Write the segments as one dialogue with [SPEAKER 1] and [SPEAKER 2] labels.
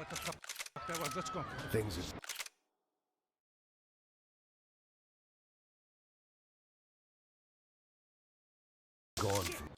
[SPEAKER 1] what the fuck that was. Let's go.
[SPEAKER 2] Things have gone from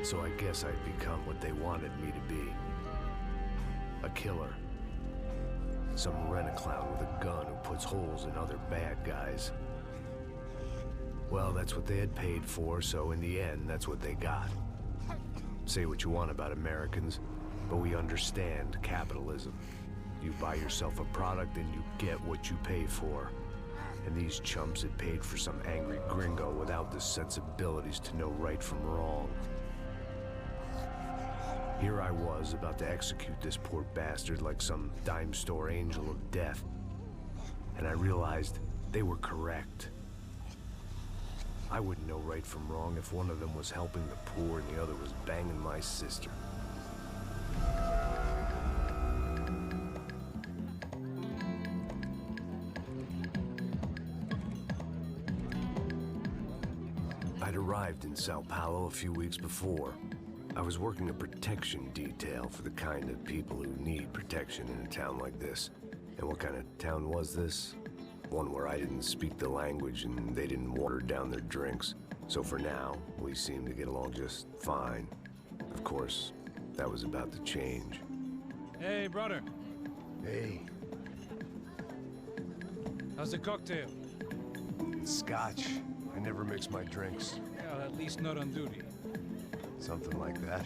[SPEAKER 2] So I guess I'd become what they wanted me to be. A killer. Some rent-a-clown with a gun who puts holes in other bad guys. Well, that's what they had paid for, so in the end, that's what they got. Say what you want about Americans, but we understand capitalism. You buy yourself a product and you get what you pay for. And these chumps had paid for some angry gringo without the sensibilities to know right from wrong. Here I was, about to execute this poor bastard like some dime store angel of death. And I realized they were correct. I wouldn't know right from wrong if one of them was helping the poor and the other was banging my sister. I'd arrived in Sao Paulo a few weeks before. I was working a protection detail for the kind of people who need protection in a town like this. And what kind of town was this? One where I didn't speak the language and they didn't water down their drinks. So for now, we seemed to get along just fine. Of course, that was about to change.
[SPEAKER 1] Hey, brother.
[SPEAKER 2] Hey.
[SPEAKER 1] How's the cocktail?
[SPEAKER 2] It's scotch. I never mix my drinks.
[SPEAKER 1] Well, at least not on duty.
[SPEAKER 2] Something like that.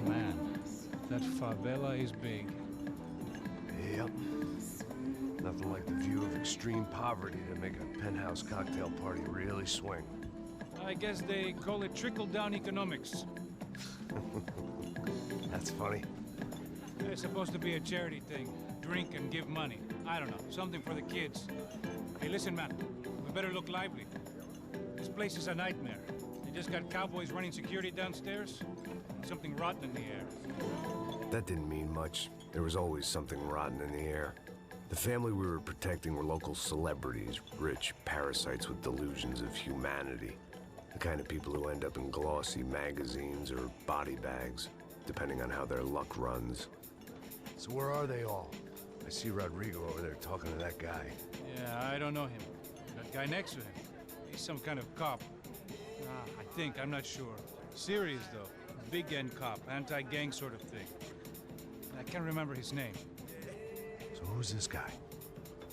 [SPEAKER 1] Man, that favela is big.
[SPEAKER 2] Yep. Nothing like the view of extreme poverty to make a penthouse cocktail party really swing.
[SPEAKER 1] I guess they call it trickle-down economics.
[SPEAKER 2] That's funny.
[SPEAKER 1] It's supposed to be a charity thing. Drink and give money. I don't know, something for the kids. Hey, listen, man. We better look lively. This place is a nightmare. They just got cowboys running security downstairs. And something rotten in the air.
[SPEAKER 2] That didn't mean much. There was always something rotten in the air. The family we were protecting were local celebrities, rich parasites with delusions of humanity. The kind of people who end up in glossy magazines or body bags, depending on how their luck runs. So where are they all? I see Rodrigo over there talking to that guy.
[SPEAKER 1] Yeah, I don't know him. That guy next to him. He's some kind of cop. I think, I'm not sure. Serious, though. Big end cop, anti-gang sort of thing. I can't remember his name.
[SPEAKER 2] So who's this guy?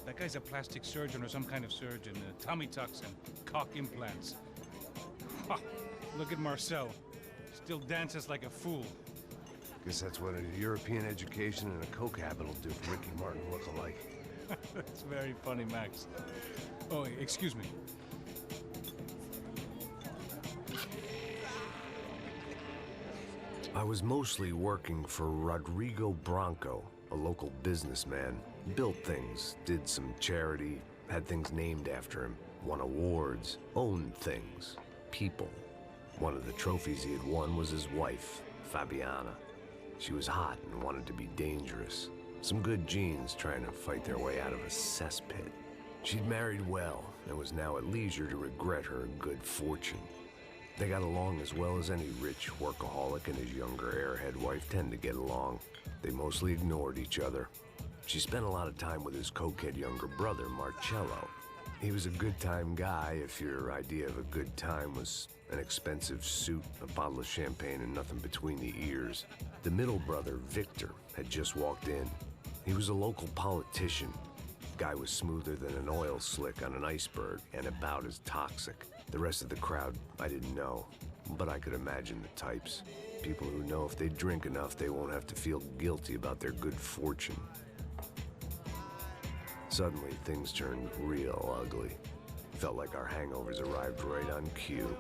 [SPEAKER 1] That guy's a plastic surgeon or some kind of surgeon. Tummy tucks and cock implants. Ha! Look at Marcel. Still dances like a fool.
[SPEAKER 2] Guess that's what a European education and a coke habit will do for Ricky Martin look-alike.
[SPEAKER 1] That's very funny, Max. Oh, excuse me.
[SPEAKER 2] I was mostly working for Rodrigo Branco, a local businessman. Built things, did some charity, had things named after him, won awards, owned things, people. One of the trophies he had won was his wife, Fabiana. She was hot and wanted to be dangerous. Some good genes trying to fight their way out of a cesspit. She'd married well and was now at leisure to regret her good fortune. They got along as well as any rich workaholic and his younger airhead wife tend to get along. They mostly ignored each other. She spent a lot of time with his cokehead younger brother, Marcello. He was a good-time guy if your idea of a good time was an expensive suit, a bottle of champagne, and nothing between the ears. The middle brother, Victor, had just walked in. He was a local politician. Guy was smoother than an oil slick on an iceberg and about as toxic. The rest of the crowd, I didn't know, but I could imagine the types. People who know if they drink enough, they won't have to feel guilty about their good fortune. Suddenly, things turned real ugly. Felt like our hangovers arrived right on cue.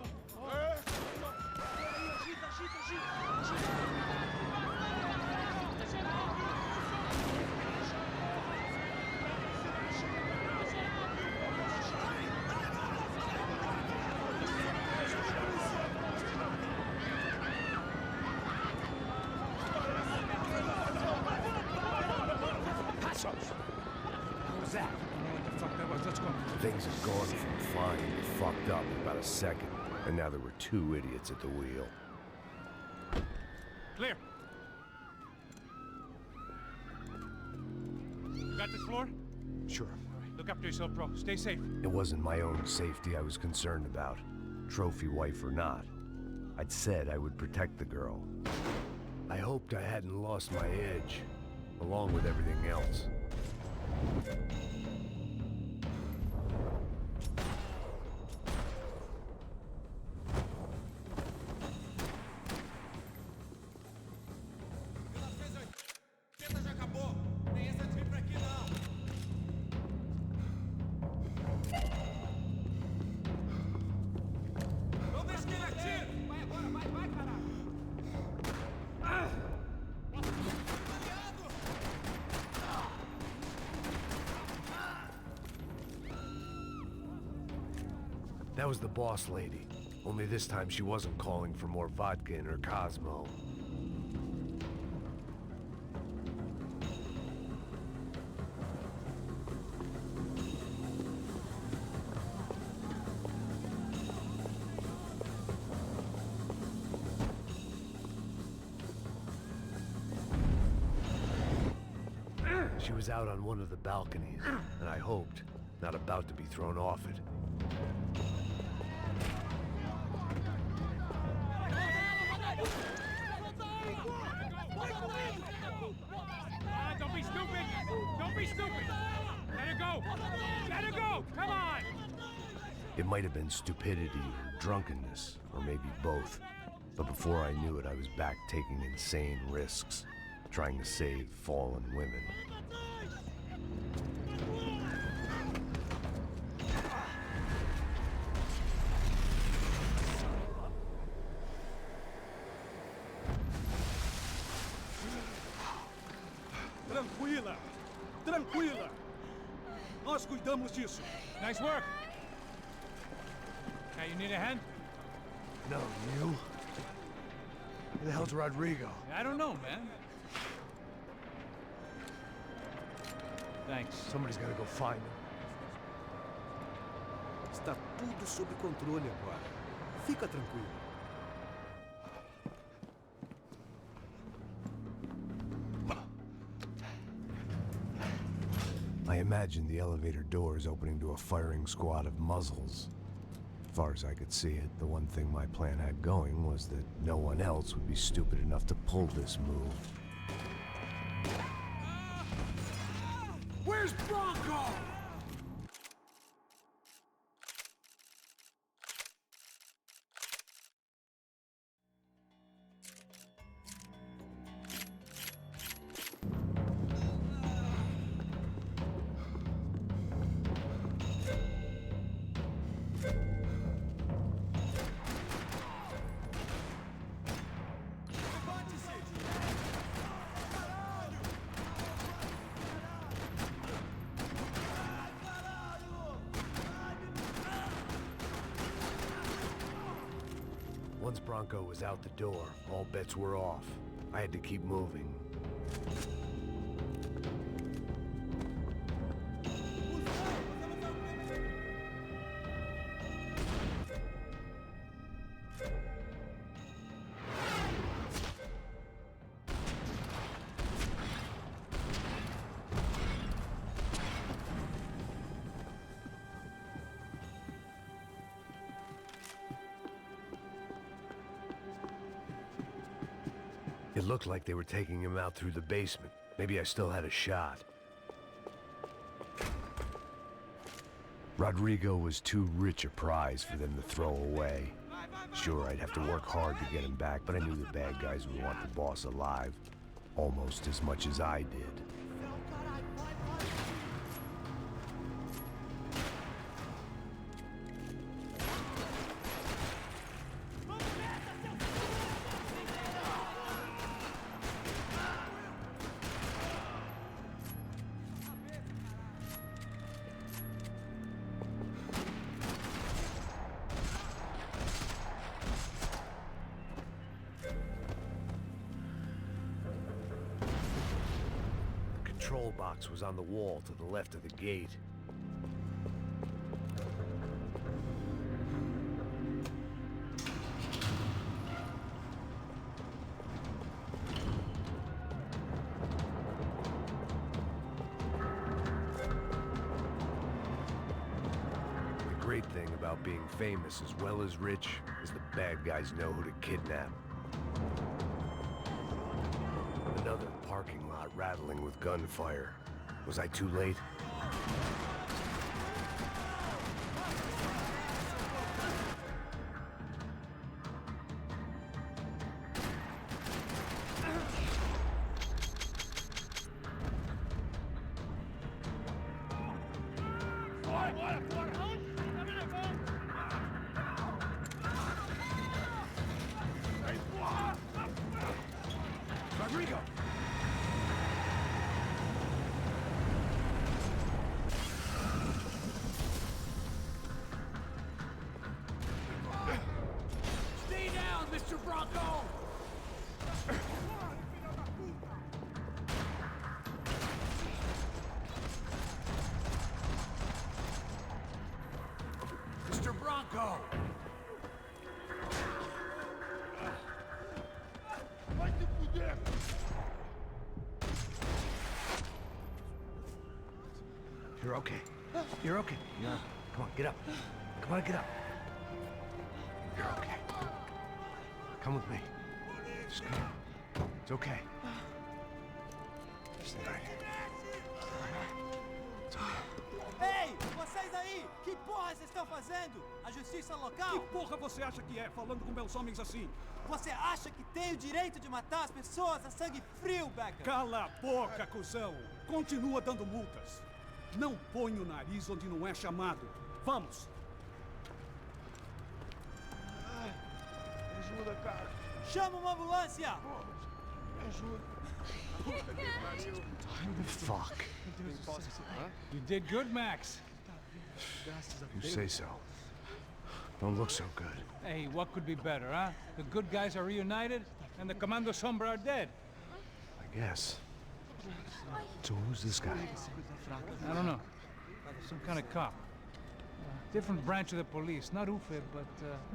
[SPEAKER 2] Things had gone from fine to fucked up in about a second, and now there were two idiots at the wheel.
[SPEAKER 1] Clear. You got this floor?
[SPEAKER 2] Sure.
[SPEAKER 1] Look after yourself, bro. Stay safe.
[SPEAKER 2] It wasn't my own safety I was concerned about, trophy wife or not. I'd said I would protect the girl. I hoped I hadn't lost my edge, along with everything else. That was the boss lady. Only this time she wasn't calling for more vodka in her Cosmo. She was out on one of the balconies, and I hoped, not about to be thrown off it.
[SPEAKER 1] Don't be stupid! Don't be stupid! Let her go! Let her go! Come on!
[SPEAKER 2] It might have been stupidity or drunkenness, or maybe both. But before I knew it, I was back taking insane risks, trying to save fallen women.
[SPEAKER 3] Tranquila! Tranquila! Nós cuidamos disso.
[SPEAKER 1] Nice work! Hey, you need a hand?
[SPEAKER 2] No, you? Who the hell's Rodrigo?
[SPEAKER 1] I don't know, man. Thanks.
[SPEAKER 2] Somebody's gotta go find him.
[SPEAKER 3] Está tudo sob controle agora. Fica tranquilo.
[SPEAKER 2] I imagined the elevator doors opening to a firing squad of muzzles. As far as I could see it, the one thing my plan had going was that no one else would be stupid enough to pull this move.
[SPEAKER 3] Where's Bronco?
[SPEAKER 2] Once Bronco was out the door, all bets were off. I had to keep moving. It looked like they were taking him out through the basement. Maybe I still had a shot. Rodrigo was too rich a prize for them to throw away. Sure, I'd have to work hard to get him back, but I knew the bad guys would want the boss alive. Almost as much as I did. The control box was on the wall to the left of the gate. The great thing about being famous as well as rich is the bad guys know who to kidnap. Another parking lot rattling with gunfire. Was I too late?
[SPEAKER 1] Rodrigo! Stay down, Mr. Bronco! Mr. Bronco!
[SPEAKER 2] You're okay. You're okay. Yeah. Come on, get up. Come on, get up. You're okay. Come with me. Just come. It's okay. Stay right here. It's okay.
[SPEAKER 4] Ei, vocês aí! Que porra vocês estão fazendo? A justiça local?
[SPEAKER 5] Que porra você acha que é, falando com meus homens assim?
[SPEAKER 4] Você acha que tem o direito de matar as pessoas a sangue frio, Becker?
[SPEAKER 5] Cala a boca, cuzão! Continua dando multas. Não põe o nariz onde não é chamado. Vamos!
[SPEAKER 6] Ajuda, cara.
[SPEAKER 4] Chama uma ambulância!
[SPEAKER 6] Me ajuda.
[SPEAKER 2] Fuck.
[SPEAKER 1] You did good, Max.
[SPEAKER 2] You say so. Don't look so good.
[SPEAKER 1] Hey, what could be better, huh? The good guys are reunited, and the Commando Sombra are dead.
[SPEAKER 2] I guess. So who's this guy?
[SPEAKER 1] I don't know. Some kind of cop. Different branch of the police. Not UFE, but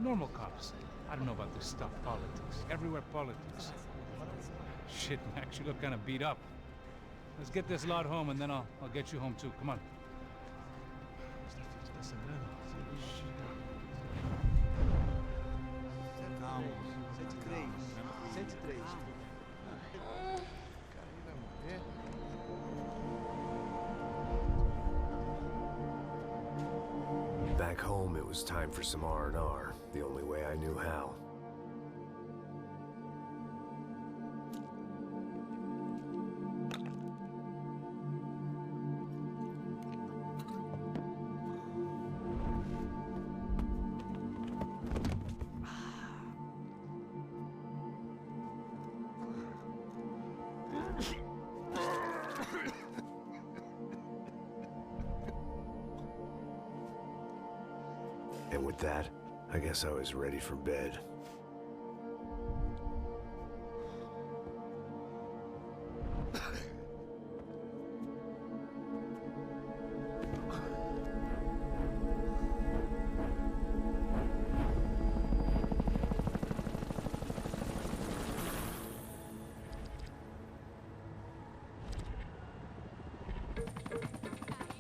[SPEAKER 1] normal cops. I don't know about this stuff. Politics. Everywhere politics. Shit, Max, you look kind of beat up. Let's get this lot home, and then I'll get you home, too. Come on.
[SPEAKER 4] Calma. 103. 103.
[SPEAKER 2] Back home, it was time for some R&R, the only way I knew how. And with that, I guess I was ready for bed.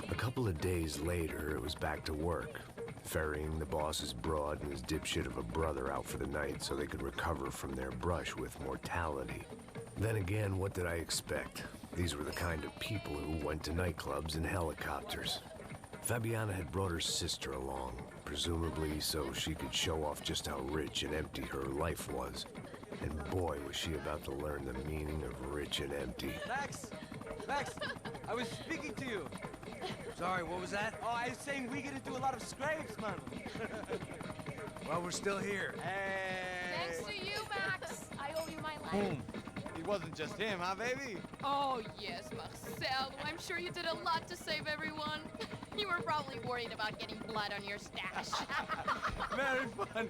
[SPEAKER 2] A couple of days later, it was back to work, ferrying the boss's broad and his dipshit of a brother out for the night so they could recover from their brush with mortality. Then again, what did I expect? These were the kind of people who went to nightclubs in helicopters. Fabiana had brought her sister along, presumably so she could show off just how rich and empty her life was. And boy, was she about to learn the meaning of rich and empty.
[SPEAKER 4] Max! Max! I was speaking to you.
[SPEAKER 7] Sorry, what was that?
[SPEAKER 4] Oh, I was saying we get to do a lot of scrapes, man.
[SPEAKER 7] Well, we're still here.
[SPEAKER 4] Hey!
[SPEAKER 8] Thanks to you, Max. I owe you my life.
[SPEAKER 4] Boom. It wasn't just him, huh, baby?
[SPEAKER 8] Oh, yes, Marcel. I'm sure you did a lot to save everyone. You were probably worried about getting blood on your stash.
[SPEAKER 4] Very funny.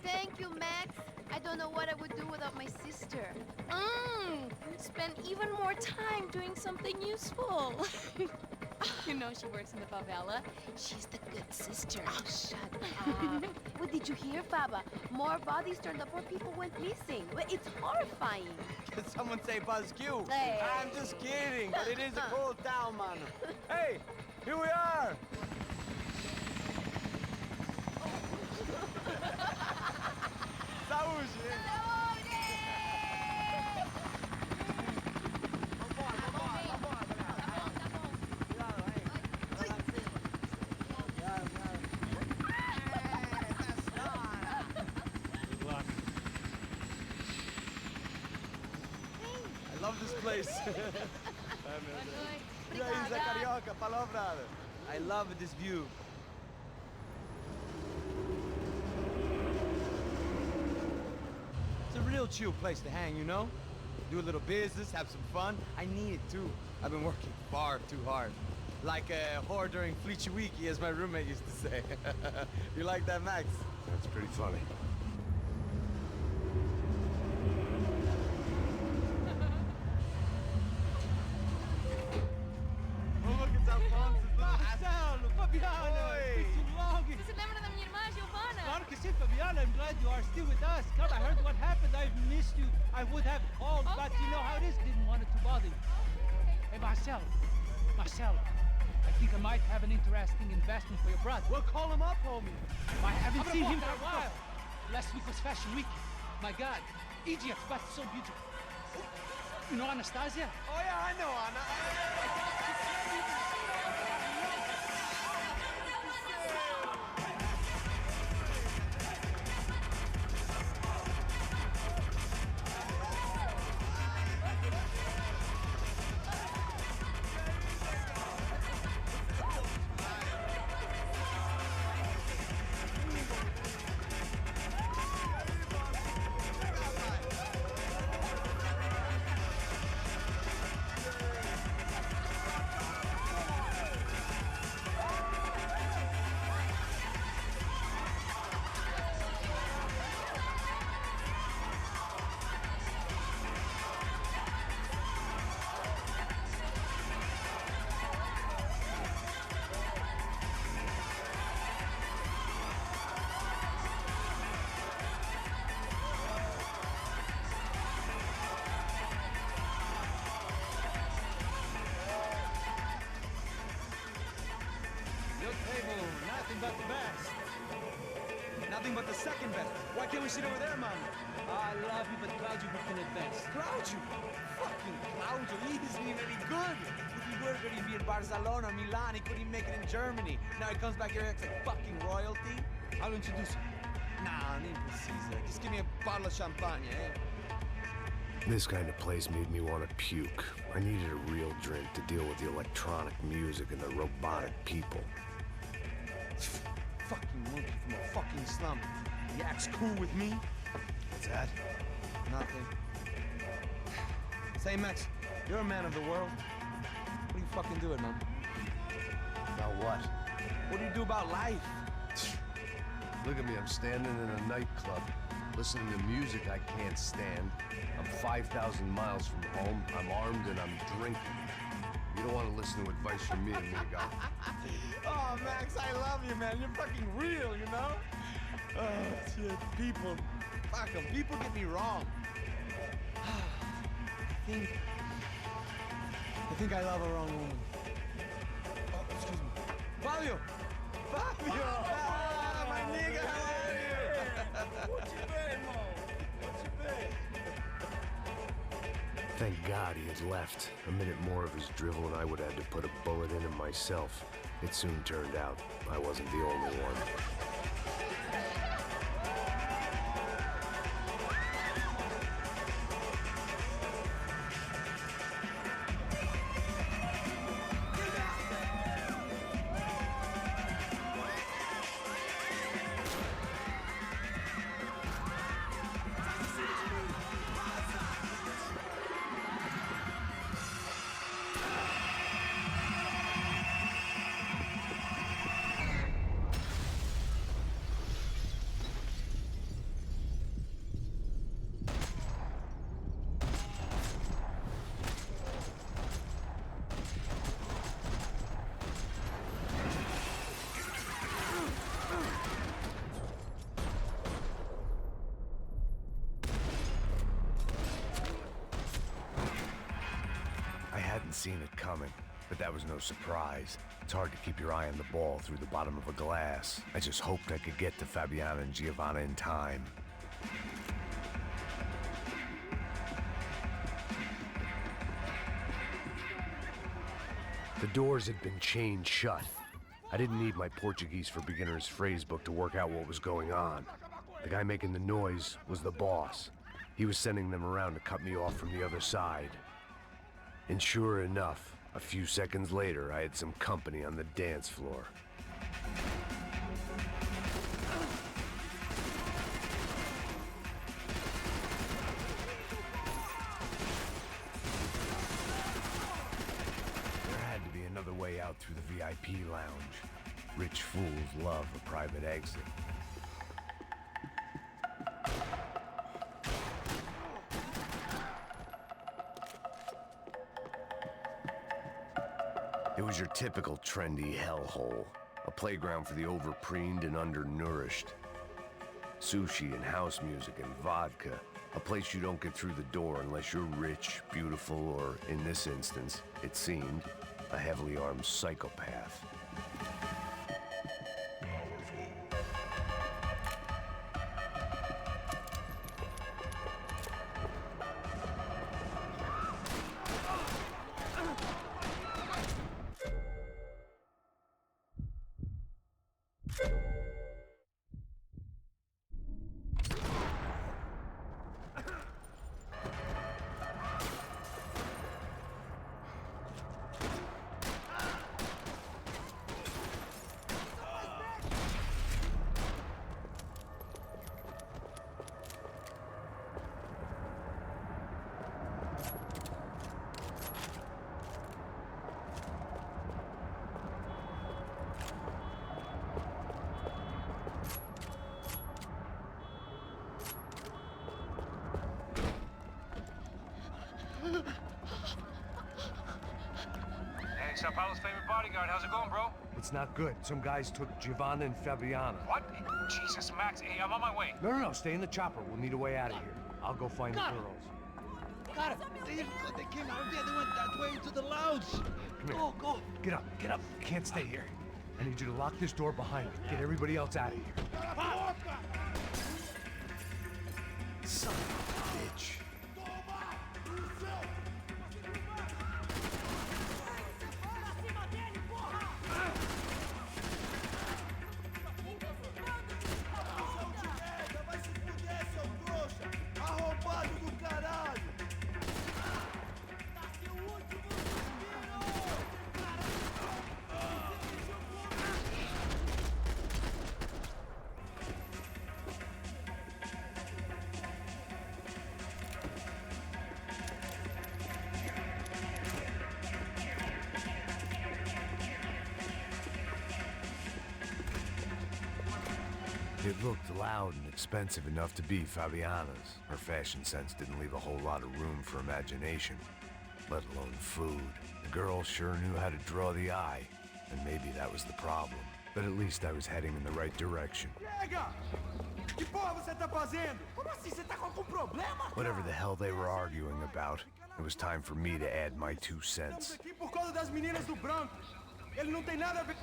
[SPEAKER 9] Thank you, Max. I don't know what I would do without my sister.
[SPEAKER 8] Spend even more time doing something useful. You know she works in the favela. She's the good sister.
[SPEAKER 9] Oh, shut up. What did you hear, Faba? More bodies turned up where people went missing. It's horrifying.
[SPEAKER 4] Did someone say Buzz Q?
[SPEAKER 9] Hey.
[SPEAKER 4] I'm just kidding, but it is a cool town, man. Hey, here we are. Saúde. I love this place. E aí, Zé Carioca, palavra. I love this view. It's a real chill place to hang, you know? Do a little business, have some fun. I need it too. I've been working far too hard. Like a whore during Fleechy Weeky, as my roommate used to say. You like that, Max?
[SPEAKER 2] That's pretty funny.
[SPEAKER 4] Marcelo, Fabiana, it's been too long.
[SPEAKER 8] Você se lembra da minha irmã, Giovanna?
[SPEAKER 10] Claro que sim, Fabiana. I'm glad you are still with us. Come, I heard what happened. I've missed you. I would have called, but you know how it is. Didn't want it to bother you. Hey, Marcelo. Marcelo, I think I might have an interesting investment for your brother.
[SPEAKER 4] Well, call him up, homie.
[SPEAKER 10] I haven't seen him for a while. Last week was Fashion Week. My God, Egypt, but so beautiful. You know Anastasia?
[SPEAKER 4] Oh, yeah, I know, Anna.
[SPEAKER 10] Nothing but the best.
[SPEAKER 4] Nothing but the second best. Why can't we sit over there, man?
[SPEAKER 10] I love you, but Claudio booked it best.
[SPEAKER 4] Claudio? Fucking Claudio, he isn't even any good. If he were good, he'd be in Barcelona, Milan. He couldn't even make it in Germany. Now he comes back here and acts like fucking royalty.
[SPEAKER 10] I'll introduce you.
[SPEAKER 4] Nah, nem precisa. Just give me a bottle of champagne, eh?
[SPEAKER 2] This kind of place made me want to puke. I needed a real drink to deal with the electronic music and the robotic people.
[SPEAKER 4] Fucking monkey from a fucking slum. He acts cool with me.
[SPEAKER 2] What's that?
[SPEAKER 4] Nothing. Say, Max, you're a man of the world. What do you fucking do it, man?
[SPEAKER 2] About what?
[SPEAKER 4] What do you do about life?
[SPEAKER 2] Look at me, I'm standing in a nightclub, listening to music I can't stand. I'm 5,000 miles from home, I'm armed and I'm drinking. You don't want to listen to advice from me, amigo.
[SPEAKER 4] Oh, Max, I love you, man. You're fucking real, you know? Oh, shit. People. Fuck 'em. People get me wrong. I think think I love a wrong woman. Oh, excuse me. Fabio! Fabio! Ah, my nigga, how are you?
[SPEAKER 6] What you been, Mo? What you been?
[SPEAKER 2] Thank God he had left. A minute more of his drivel and I would have had to put a bullet in him myself. It soon turned out I wasn't the only one. I hadn't seen it coming, but that was no surprise. It's hard to keep your eye on the ball through the bottom of a glass. I just hoped I could get to Fabiana and Giovanna in time. The doors had been chained shut. I didn't need my Portuguese for Beginners phrase book to work out what was going on. The guy making the noise was the boss. He was sending them around to cut me off from the other side. And sure enough, a few seconds later, I had some company on the dance floor. There had to be another way out through the VIP lounge. Rich fools love a private exit. It was your typical trendy hellhole, a playground for the overpreened and undernourished. Sushi and house music and vodka, a place you don't get through the door unless you're rich, beautiful, or in this instance, it seemed, a heavily armed psychopath.
[SPEAKER 1] Hey, Sao Paulo's favorite bodyguard. How's it going, bro?
[SPEAKER 2] It's not good. Some guys took Giovanna and Fabiana.
[SPEAKER 1] What? Jesus, Max. Hey, I'm on my way.
[SPEAKER 2] No, stay in the chopper. We'll need a way out of here. I'll go find the girls.
[SPEAKER 10] Got it. They came out there. They went that way to the lounge.
[SPEAKER 2] Come here.
[SPEAKER 10] Go.
[SPEAKER 2] Get up. You can't stay here. I need you to lock this door behind me. Get everybody else out of here. Son of a bitch. It looked loud and expensive enough to be Fabiana's. Her fashion sense didn't leave a whole lot of room for imagination, let alone food. The girl sure knew how to draw the eye, and maybe that was the problem. But at least I was heading in the right direction.
[SPEAKER 3] Que porra você tá fazendo? Como assim? Você tá com algum problema?
[SPEAKER 2] Whatever the hell they were arguing about, It was time for me to add my 2 cents.
[SPEAKER 4] Estamos aqui por causa das meninas do branco. Ele não tem nada a ver.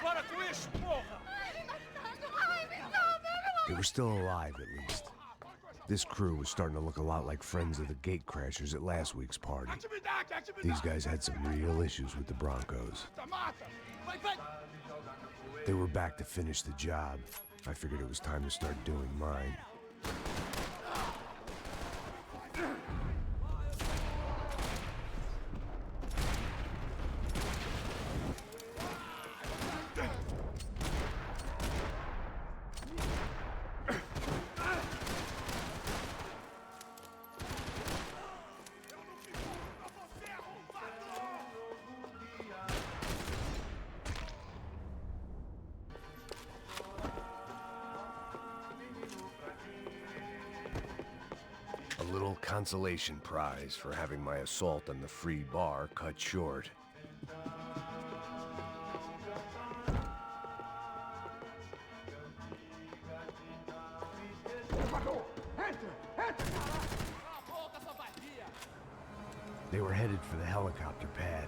[SPEAKER 6] Para com isso, porra!
[SPEAKER 2] They were still alive, at least. This crew was starting to look a lot like friends of the gatecrashers at last week's party. These guys had some real issues with the Broncos. They were back to finish the job. I figured it was time to start doing mine. A little consolation prize for having my assault on the free bar cut short. They were headed for the helicopter pad.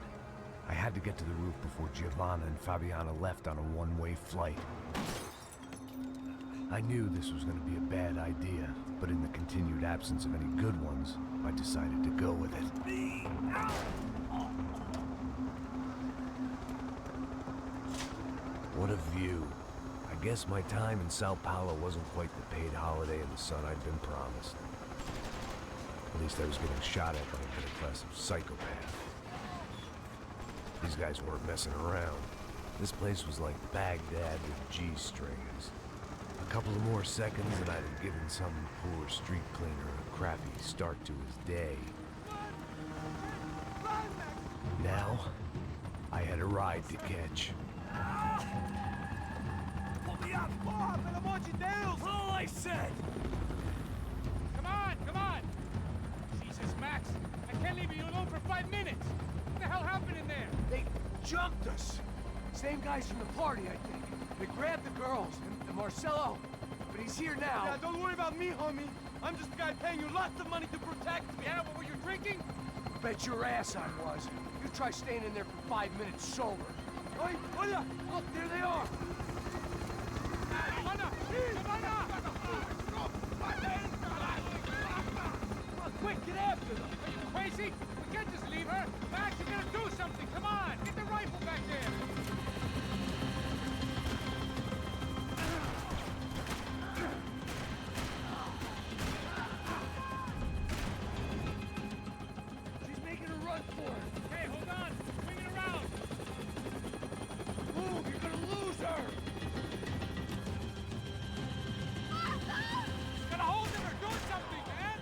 [SPEAKER 2] I had to get to the roof before Giovanna and Fabiana left on a one-way flight. I knew this was going to be a bad idea, but in the continued absence of any good ones, I decided to go with it. What a view. I guess my time in Sao Paulo wasn't quite the paid holiday in the sun I'd been promised. At least I was getting shot at by a better class of psychopath. These guys weren't messing around. This place was like Baghdad with G-strings. A couple of more seconds and I'd have given some poor street cleaner a crappy start to his day. Now, I had a ride to catch.
[SPEAKER 6] All I said!
[SPEAKER 1] Come on, come on! Jesus, Max, I can't leave you alone for 5 minutes! What the hell happened in there?
[SPEAKER 7] They jumped us. Same guys from the party, I think. They grabbed the girls and Marcelo, but he's here now.
[SPEAKER 4] Yeah, don't worry about me, homie. I'm just a guy paying you lots of money to protect me.
[SPEAKER 1] Yeah, what were you drinking?
[SPEAKER 7] Bet your ass I was. You try staying in there for 5 minutes sober.
[SPEAKER 4] Oi, hola!
[SPEAKER 7] Look, there they are.
[SPEAKER 1] Giovanna! Giovanna!
[SPEAKER 7] Come on, quick, get after them.
[SPEAKER 1] Are you crazy? We can't just leave her! Max, you gotta do something! Come on! Get the rifle back there!
[SPEAKER 7] She's making a run for it.
[SPEAKER 1] Hey, hold on! Swing it around!
[SPEAKER 7] Move, you're gonna lose her.
[SPEAKER 1] Just gotta hold him or do something, man!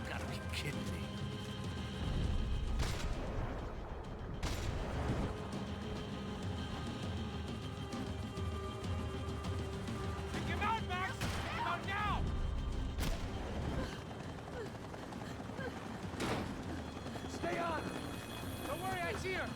[SPEAKER 2] Gotta be kidding me.
[SPEAKER 1] Take him out, Max! Take him out now!
[SPEAKER 7] Stay on.
[SPEAKER 1] Don't worry, I see her!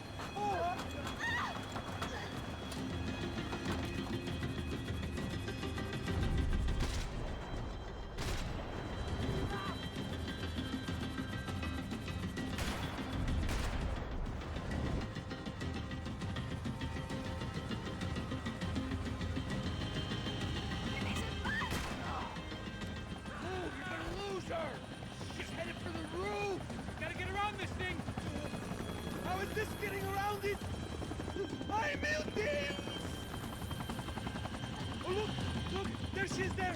[SPEAKER 7] Move, you're gonna lose her. She's headed for the roof.
[SPEAKER 1] Gotta get around this thing!
[SPEAKER 4] How is this getting around it? I'm melting! Oh, look! Look! There she is there!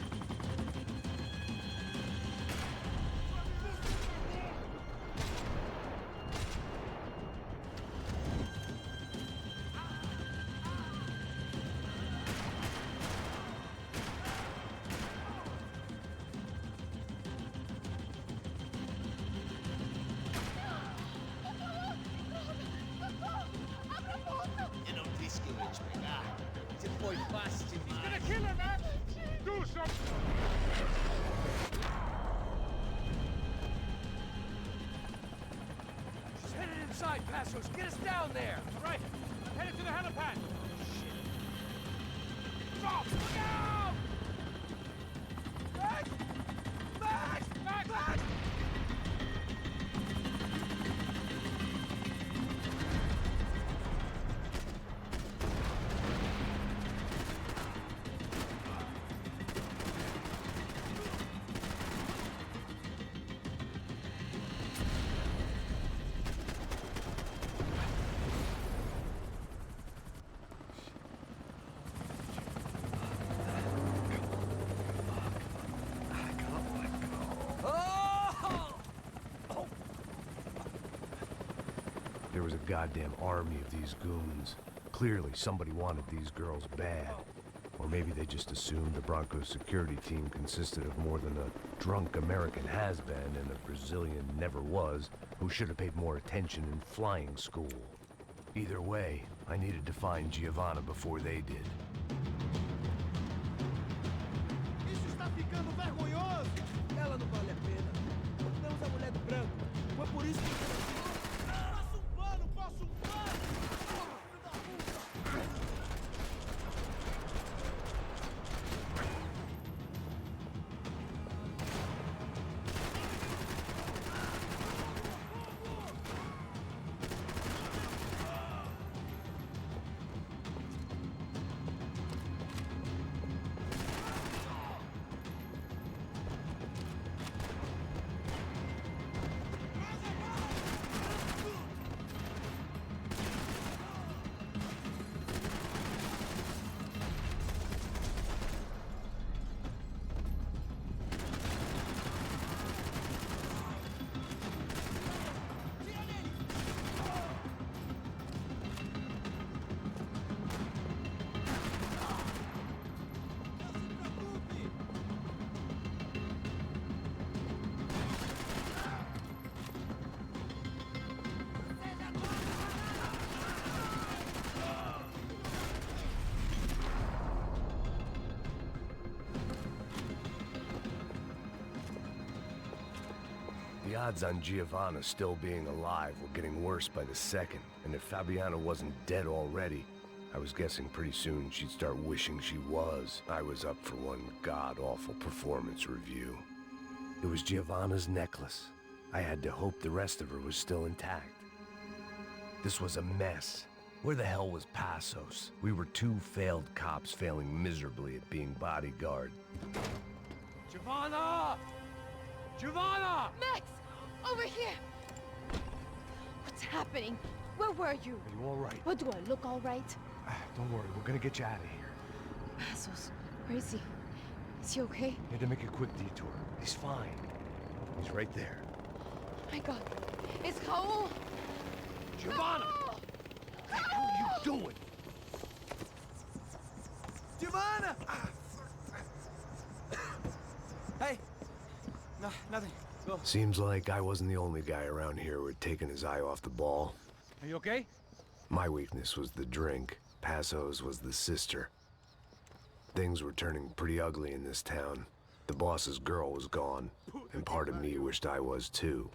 [SPEAKER 4] boy busted.
[SPEAKER 10] He's gonna kill her, man! Do something!
[SPEAKER 7] She's headed inside, Passos. Get us down there.
[SPEAKER 10] All right, I'm headed to the helipad.
[SPEAKER 7] Stop! Look out! Max! Max! Max! Max!
[SPEAKER 2] There was a goddamn army of these goons. Clearly, somebody wanted these girls bad. Or maybe they just assumed the Broncos security team consisted of more than a drunk American has-been and a Brazilian never-was who should have paid more attention in flying school. Either way, I needed to find Giovanna before they did.
[SPEAKER 6] Isso está ficando vergonhoso! Ela não vale a pena. Temos a mulher do branco. Foi por isso que... Passa um pano! Passa um pano! Filho da puta!
[SPEAKER 2] The odds on Giovanna still being alive were getting worse by the second, and if Fabiana wasn't dead already, I was guessing pretty soon she'd start wishing she was. I was up for one god-awful performance review. It was Giovanna's necklace. I had to hope the rest of her was still intact. This was a mess. Where the hell was Passos? We were two failed cops failing miserably at being bodyguard.
[SPEAKER 7] Giovanna! Giovanna!
[SPEAKER 9] Max! Over here! What's happening? Where were you?
[SPEAKER 3] Are you all right?
[SPEAKER 9] What, do I look all right?
[SPEAKER 3] Don't worry, we're gonna get you out of here.
[SPEAKER 9] Passos, where is he? Is he okay?
[SPEAKER 3] We had to make a quick detour. He's fine. He's right there.
[SPEAKER 9] Oh my God. It's Raul!
[SPEAKER 3] Giovanna!
[SPEAKER 9] Raul!
[SPEAKER 3] What the hell are you doing?
[SPEAKER 4] Giovanna! Hey! No, nothing. Go.
[SPEAKER 2] Seems like I wasn't the only guy around here who had taken his eye off the ball.
[SPEAKER 10] Are you okay?
[SPEAKER 2] My weakness was the drink. Passos was the sister. Things were turning pretty ugly in this town. The boss's girl was gone, and part of me wished I was too.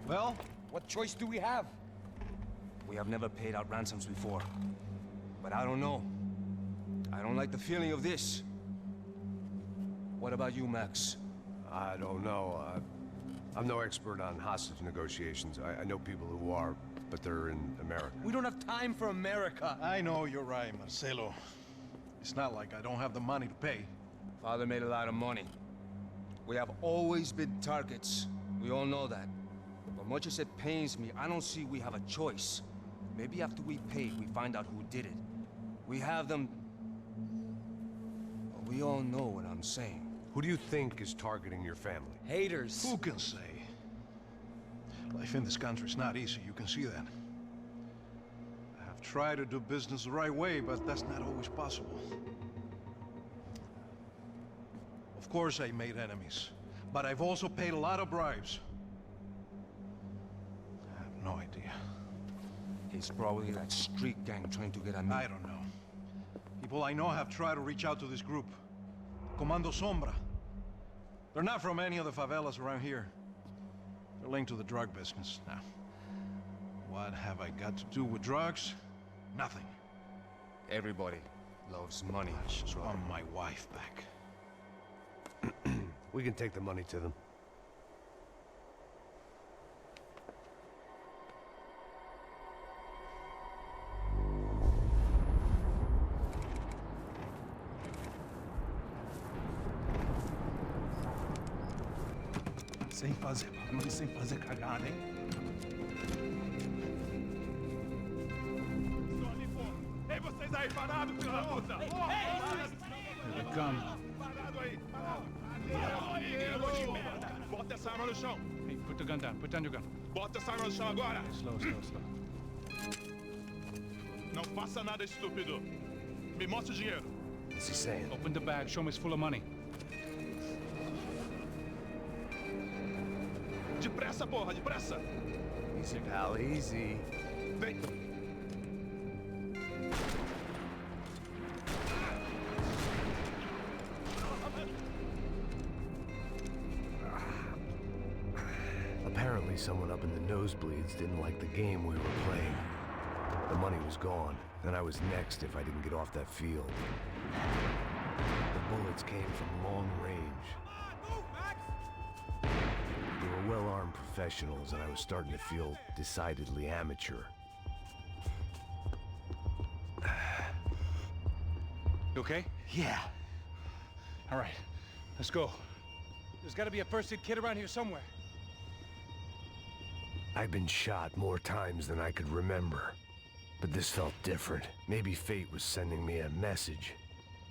[SPEAKER 4] Well, what choice do we have?
[SPEAKER 11] We have never paid out ransoms before. But I don't know. I don't like the feeling of this. What about you, Max?
[SPEAKER 2] I don't know. I'm no expert on hostage negotiations. I know people who are. but they're in America.
[SPEAKER 4] We don't have time for America.
[SPEAKER 12] I know you're right, Marcelo. It's not like I don't have the money to pay.
[SPEAKER 11] Father made a lot of money. We have always been targets. We all know that. But much as it pains me, I don't see we have a choice. Maybe after we pay, we find out who did it. We have them... But we all know what I'm saying.
[SPEAKER 2] Who do you think is targeting your family?
[SPEAKER 4] Haters.
[SPEAKER 12] Who can say? Life in this country is not easy, you can see that. I have tried to do business the right way, but that's not always possible. Of course I made enemies, but I've also paid a lot of bribes. I have no idea.
[SPEAKER 11] It's probably that street gang trying to get at me.
[SPEAKER 12] I don't know. People I know have tried to reach out to this group. Comando Sombra. They're not from any of the favelas around here. They're linked to the drug business. Now, what have I got to do with drugs? Nothing.
[SPEAKER 11] Everybody loves money.
[SPEAKER 12] I just want my wife back.
[SPEAKER 2] We can take the money to them.
[SPEAKER 12] Sem fazer barulho, sem fazer cagada, hein?
[SPEAKER 6] Ei, vocês aí, parados, filho da puta!
[SPEAKER 1] Here they come.
[SPEAKER 6] Parado aí, parado! Bota essa arma no chão!
[SPEAKER 1] Hey, put the gun down. Put down your gun.
[SPEAKER 6] Bota essa arma no chão agora!
[SPEAKER 1] Slow, slow, slow.
[SPEAKER 6] Não faça nada, estúpido! Me mostre o dinheiro!
[SPEAKER 2] What's he saying?
[SPEAKER 1] Open the bag. Show me it's full of money.
[SPEAKER 6] Depressa, porra, depressa!
[SPEAKER 4] Easy, pal, easy.
[SPEAKER 6] Vem!
[SPEAKER 2] Apparently someone up in the nosebleeds didn't like the game we were playing. The money was gone, then I was next if I didn't get off that field. The bullets came from long range. They were well-armed professionals, and I was starting to feel decidedly amateur.
[SPEAKER 1] You okay?
[SPEAKER 4] Yeah.
[SPEAKER 1] All right. Let's go. There's got to be a first-aid kit around here somewhere.
[SPEAKER 2] I'd been shot more times than I could remember. But this felt different. Maybe fate was sending me a message,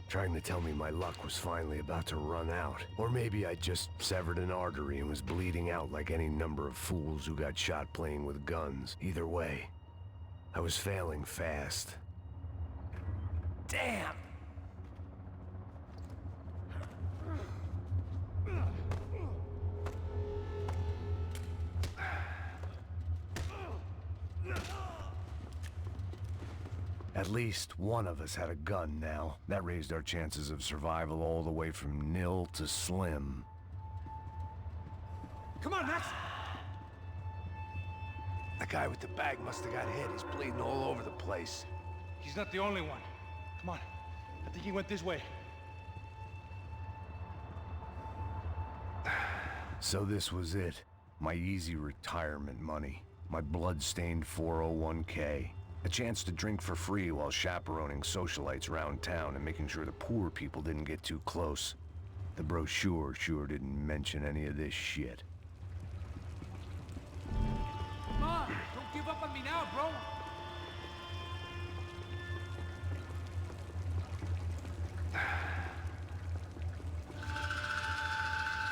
[SPEAKER 2] trying to tell me my luck was finally about to run out. Or maybe I just severed an artery and was bleeding out like any number of fools who got shot playing with guns. Either way, I was failing fast.
[SPEAKER 4] Damn!
[SPEAKER 2] At least one of us had a gun now. That raised our chances of survival all the way from nil to slim.
[SPEAKER 7] Come on, Max!
[SPEAKER 2] The guy with the bag must have got hit. He's bleeding all over the place.
[SPEAKER 1] He's not the only one. Come on. I think he went this way.
[SPEAKER 2] So this was it. My easy retirement money. My blood-stained 401k. A chance to drink for free while chaperoning socialites around town and making sure the poor people didn't get too close. The brochure sure didn't mention any of this shit.
[SPEAKER 7] Come on! Don't give up on me now, bro!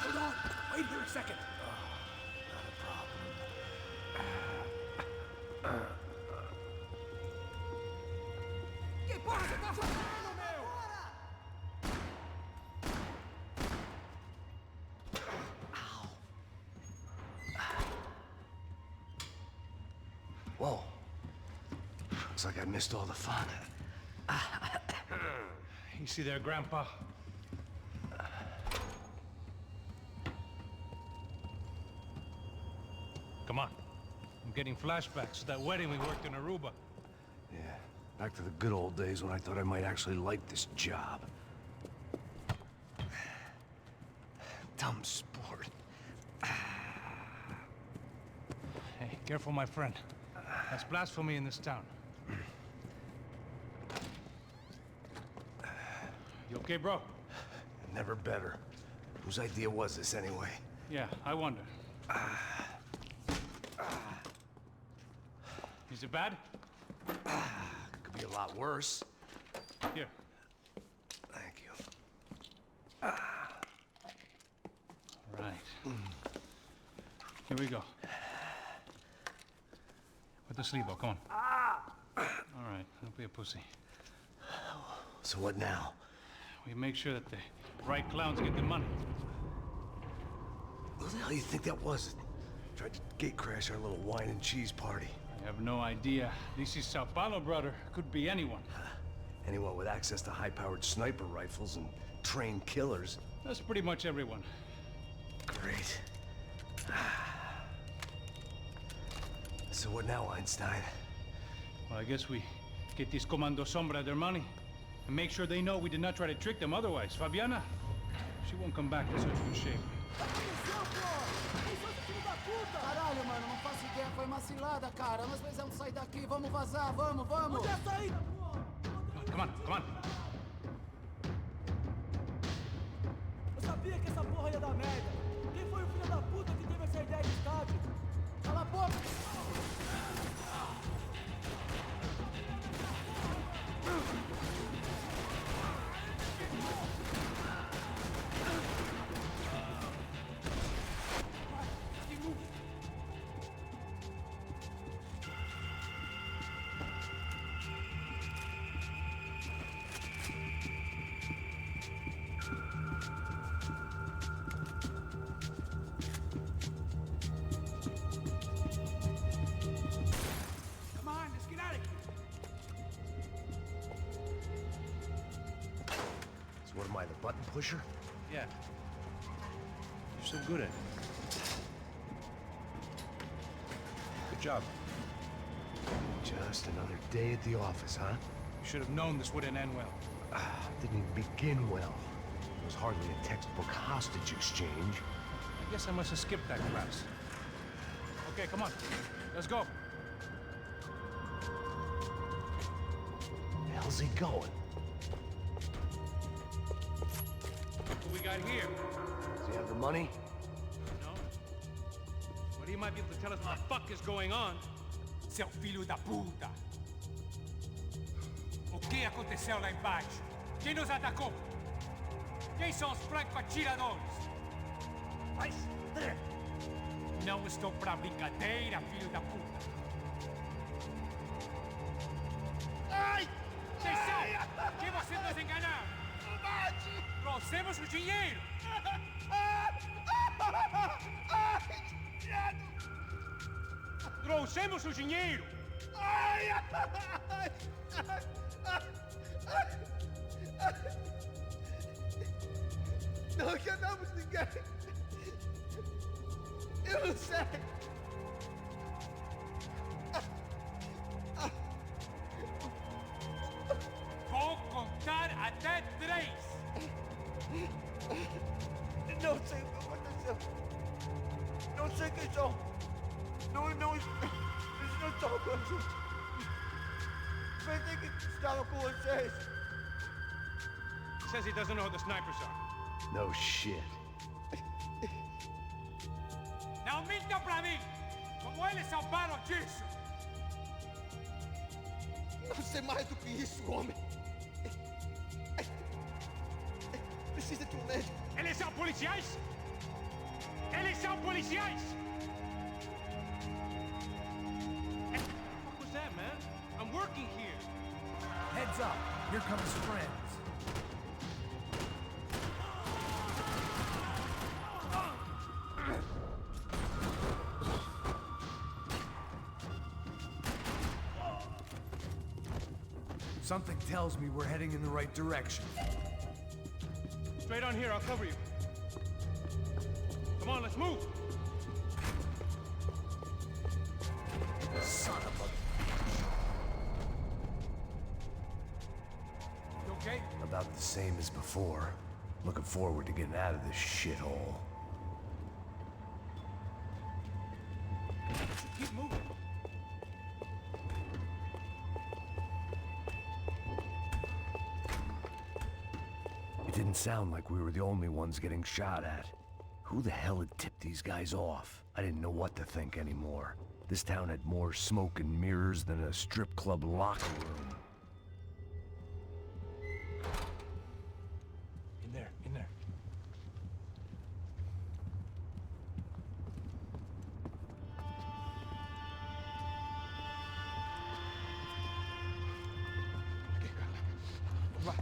[SPEAKER 7] Hold on! Wait here a second! Que porra você tá fazendo, meu?
[SPEAKER 2] Whoa. Looks like I missed all the fun.
[SPEAKER 1] You see there, Grandpa? Come on. I'm getting flashbacks to that wedding we worked in Aruba.
[SPEAKER 2] Yeah, back to the good old days when I thought I might actually like this job. Dumb sport.
[SPEAKER 1] Hey, careful, my friend. That's blasphemy in this town. You okay, bro?
[SPEAKER 2] Never better. Whose idea was this, anyway?
[SPEAKER 1] Yeah, I wonder. Is it bad?
[SPEAKER 2] Could be a lot worse.
[SPEAKER 1] Here.
[SPEAKER 2] Thank you.
[SPEAKER 1] Right. Here we go. Put the sleeve on, come on. All right, don't be a pussy.
[SPEAKER 2] So what now?
[SPEAKER 1] We make sure that the right clowns get the money.
[SPEAKER 2] Who the hell do you think that was? Tried to gate crash our little wine and cheese party.
[SPEAKER 1] I have no idea. This is Sao Paulo, brother. Could be anyone.
[SPEAKER 2] Anyone with access to high-powered sniper rifles and trained killers.
[SPEAKER 1] That's pretty much everyone.
[SPEAKER 2] Great. So what now, Einstein?
[SPEAKER 1] Well, I guess we get these Comando Sombra their money and make sure they know we did not try to trick them otherwise. Fabiana, she won't come back in such good shape.
[SPEAKER 6] Caralho, mano, não faço ideia. Foi uma cilada, cara. Nós precisamos sair daqui. Vamos vazar, vamos, vamos. Onde é a saída?
[SPEAKER 1] Come on, come on.
[SPEAKER 6] Eu sabia que essa porra ia dar merda. Quem foi o filho da puta que teve essa ideia de estádio? Cala a boca!
[SPEAKER 2] What am I, the button pusher?
[SPEAKER 1] Yeah. You're so good at it.
[SPEAKER 2] Good job. Just another day at the office, huh?
[SPEAKER 1] You should have known this wouldn't end well.
[SPEAKER 2] Didn't even begin well. It was hardly a textbook hostage exchange.
[SPEAKER 1] I guess I must have skipped that class. Okay, come on. Let's go.
[SPEAKER 2] Where the hell's he going?
[SPEAKER 1] What we got here?
[SPEAKER 2] Does he have the money?
[SPEAKER 1] No. But he might be able to tell us what the fuck is going on.
[SPEAKER 5] Seu filho da puta! O que aconteceu lá embaixo? Quem nos atacou? Quem são os franco-atiradores? Mas, não estou pra brincadeira, filho da puta! Ai! Quem são? Quem você nos enganaram? Trouxemos o dinheiro! Trouxemos o dinheiro!
[SPEAKER 6] Não enganamos ninguém! Eu não sei!
[SPEAKER 5] Vou contar até 3!
[SPEAKER 6] Não sei o que aconteceu! Não sei quem são! Eles não estavam com a gente! Pensei que estava com vocês!
[SPEAKER 1] Says he doesn't know who the snipers are.
[SPEAKER 2] No shit.
[SPEAKER 5] Não mintam pra mim! Como eles salvaram disso!
[SPEAKER 6] Não sei mais do que isso, homem! Precisa de um médico!
[SPEAKER 1] Eles são policiais? Eles são policiais! What was that, man? I'm working here.
[SPEAKER 7] Heads up. Here come his friends. Something tells me we're heading in the right direction.
[SPEAKER 1] Straight on here, I'll cover you. Come on, let's move!
[SPEAKER 7] Son of a...
[SPEAKER 5] You okay?
[SPEAKER 2] About the same as before. Looking forward to getting out of this shithole.
[SPEAKER 1] Keep moving.
[SPEAKER 2] It didn't sound like we were the only ones getting shot at. Who the hell had tipped these guys off? I didn't know what to think anymore. This town had more smoke and mirrors than a strip club locker room.
[SPEAKER 1] In there.
[SPEAKER 6] Vai.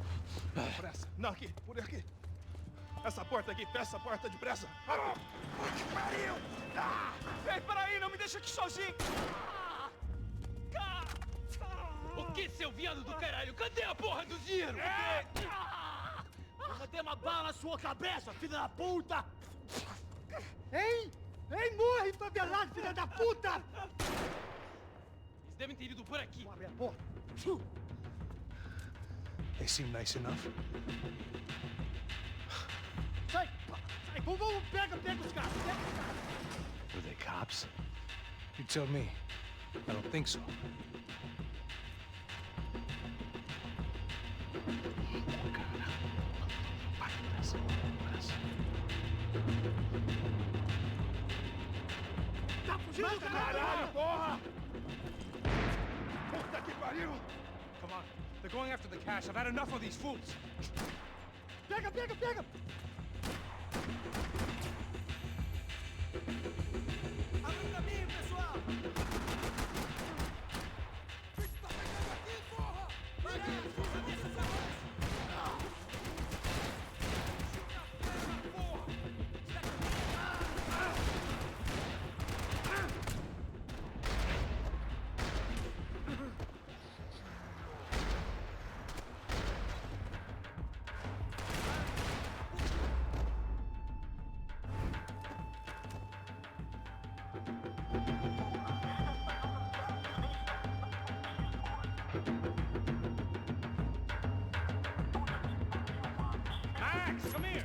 [SPEAKER 6] Depressa. Não, aqui. Por aqui. Essa porta aqui. Fecha essa porta depressa. Rápido. Que pariu! Ei, peraí. Não me deixa aqui sozinho.
[SPEAKER 10] O que, seu viado do caralho? Cadê a porra do dinheiro?
[SPEAKER 6] Eu mandei uma bala na sua cabeça, filha da puta!
[SPEAKER 10] Ei, morre, favelado, filha da puta! Eles devem ter ido por aqui.
[SPEAKER 6] Abre a porta.
[SPEAKER 12] They seem nice enough.
[SPEAKER 6] Sai! Vamos, pega os caras!
[SPEAKER 2] Were they cops?
[SPEAKER 1] You tell me. I don't think so.
[SPEAKER 6] Tá fugindo, caralho, porra! Puta que pariu!
[SPEAKER 1] Come on. They're going after the cash. I've had enough of these fools.
[SPEAKER 6] Pega! Abre o caminho, pessoal! Tá pegando aqui, porra! Vai, fuga desses arroz!
[SPEAKER 1] Max, come here.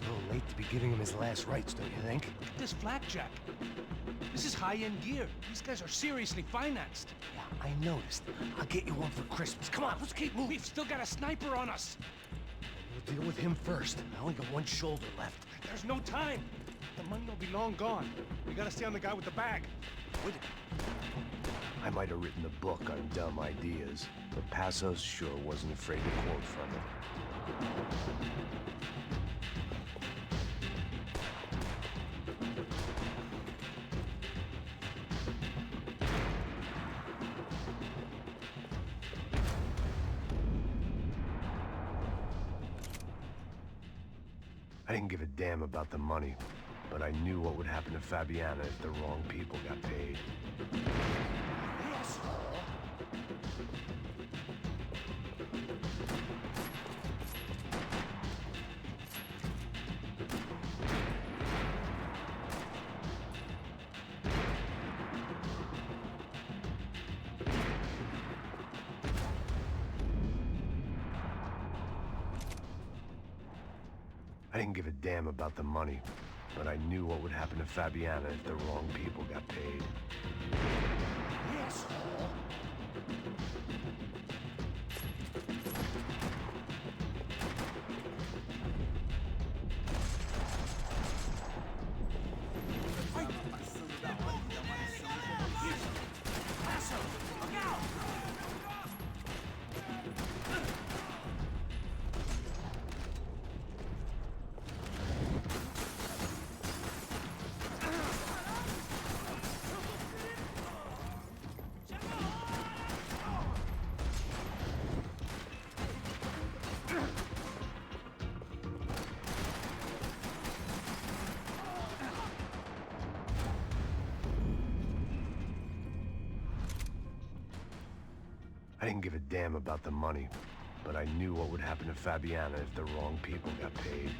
[SPEAKER 2] A little late to be giving him his last rites, don't you think?
[SPEAKER 1] This flakjack. This is high-end gear. These guys are seriously financed.
[SPEAKER 2] Yeah, I noticed. I'll get you one for Christmas. Come on, let's keep moving.
[SPEAKER 1] We've still got a sniper on us.
[SPEAKER 2] We'll deal with him first. I only got one shoulder left.
[SPEAKER 1] There's no time.
[SPEAKER 6] The money will be long gone. We gotta stay on the guy with the bag.
[SPEAKER 2] Wait I might have written a book on dumb ideas, but Passos sure wasn't afraid to quote from it. I didn't give a damn about the money, but I knew what would happen to Fabiana if the wrong people got paid. I didn't give a damn about the money, but I knew what would happen to Fabiana if the wrong people got paid. I didn't give a damn about the money, but I knew what would happen to Fabiana if the wrong people got paid.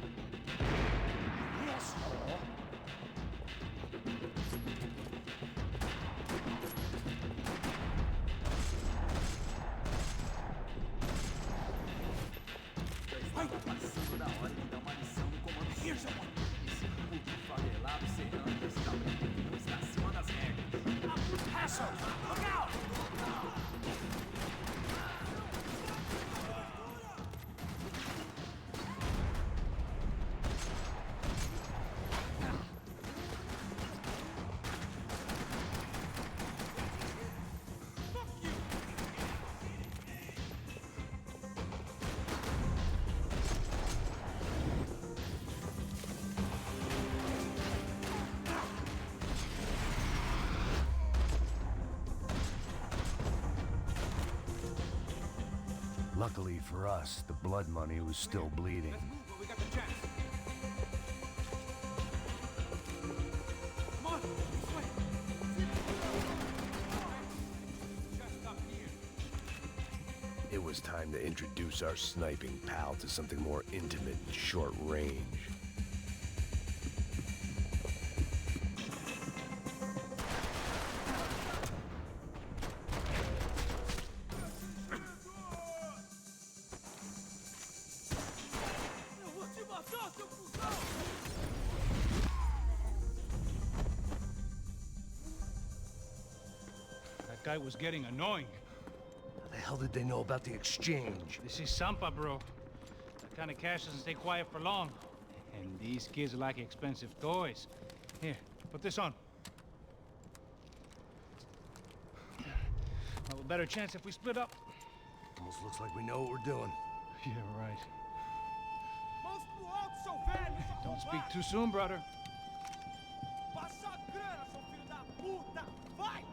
[SPEAKER 2] Luckily for us, the blood money was still bleeding.
[SPEAKER 1] Let's move while we got the chance. Come on, this way. Just up here.
[SPEAKER 2] It was time to introduce our sniping pal to something more intimate and short range.
[SPEAKER 1] That guy was getting annoying.
[SPEAKER 2] How the hell did they know about the exchange?
[SPEAKER 1] This is Sampa, bro. That kind of cash doesn't stay quiet for long. And these kids like expensive toys. Here, put this on. Have a better chance if we split up.
[SPEAKER 2] Almost looks like we know what we're doing.
[SPEAKER 1] Yeah, right.
[SPEAKER 6] Mãos pro alto, seu velho! seu
[SPEAKER 1] Don't speak
[SPEAKER 6] arrombado!
[SPEAKER 1] too soon, brother.
[SPEAKER 6] Passa a grana, seu filho da puta! Vai!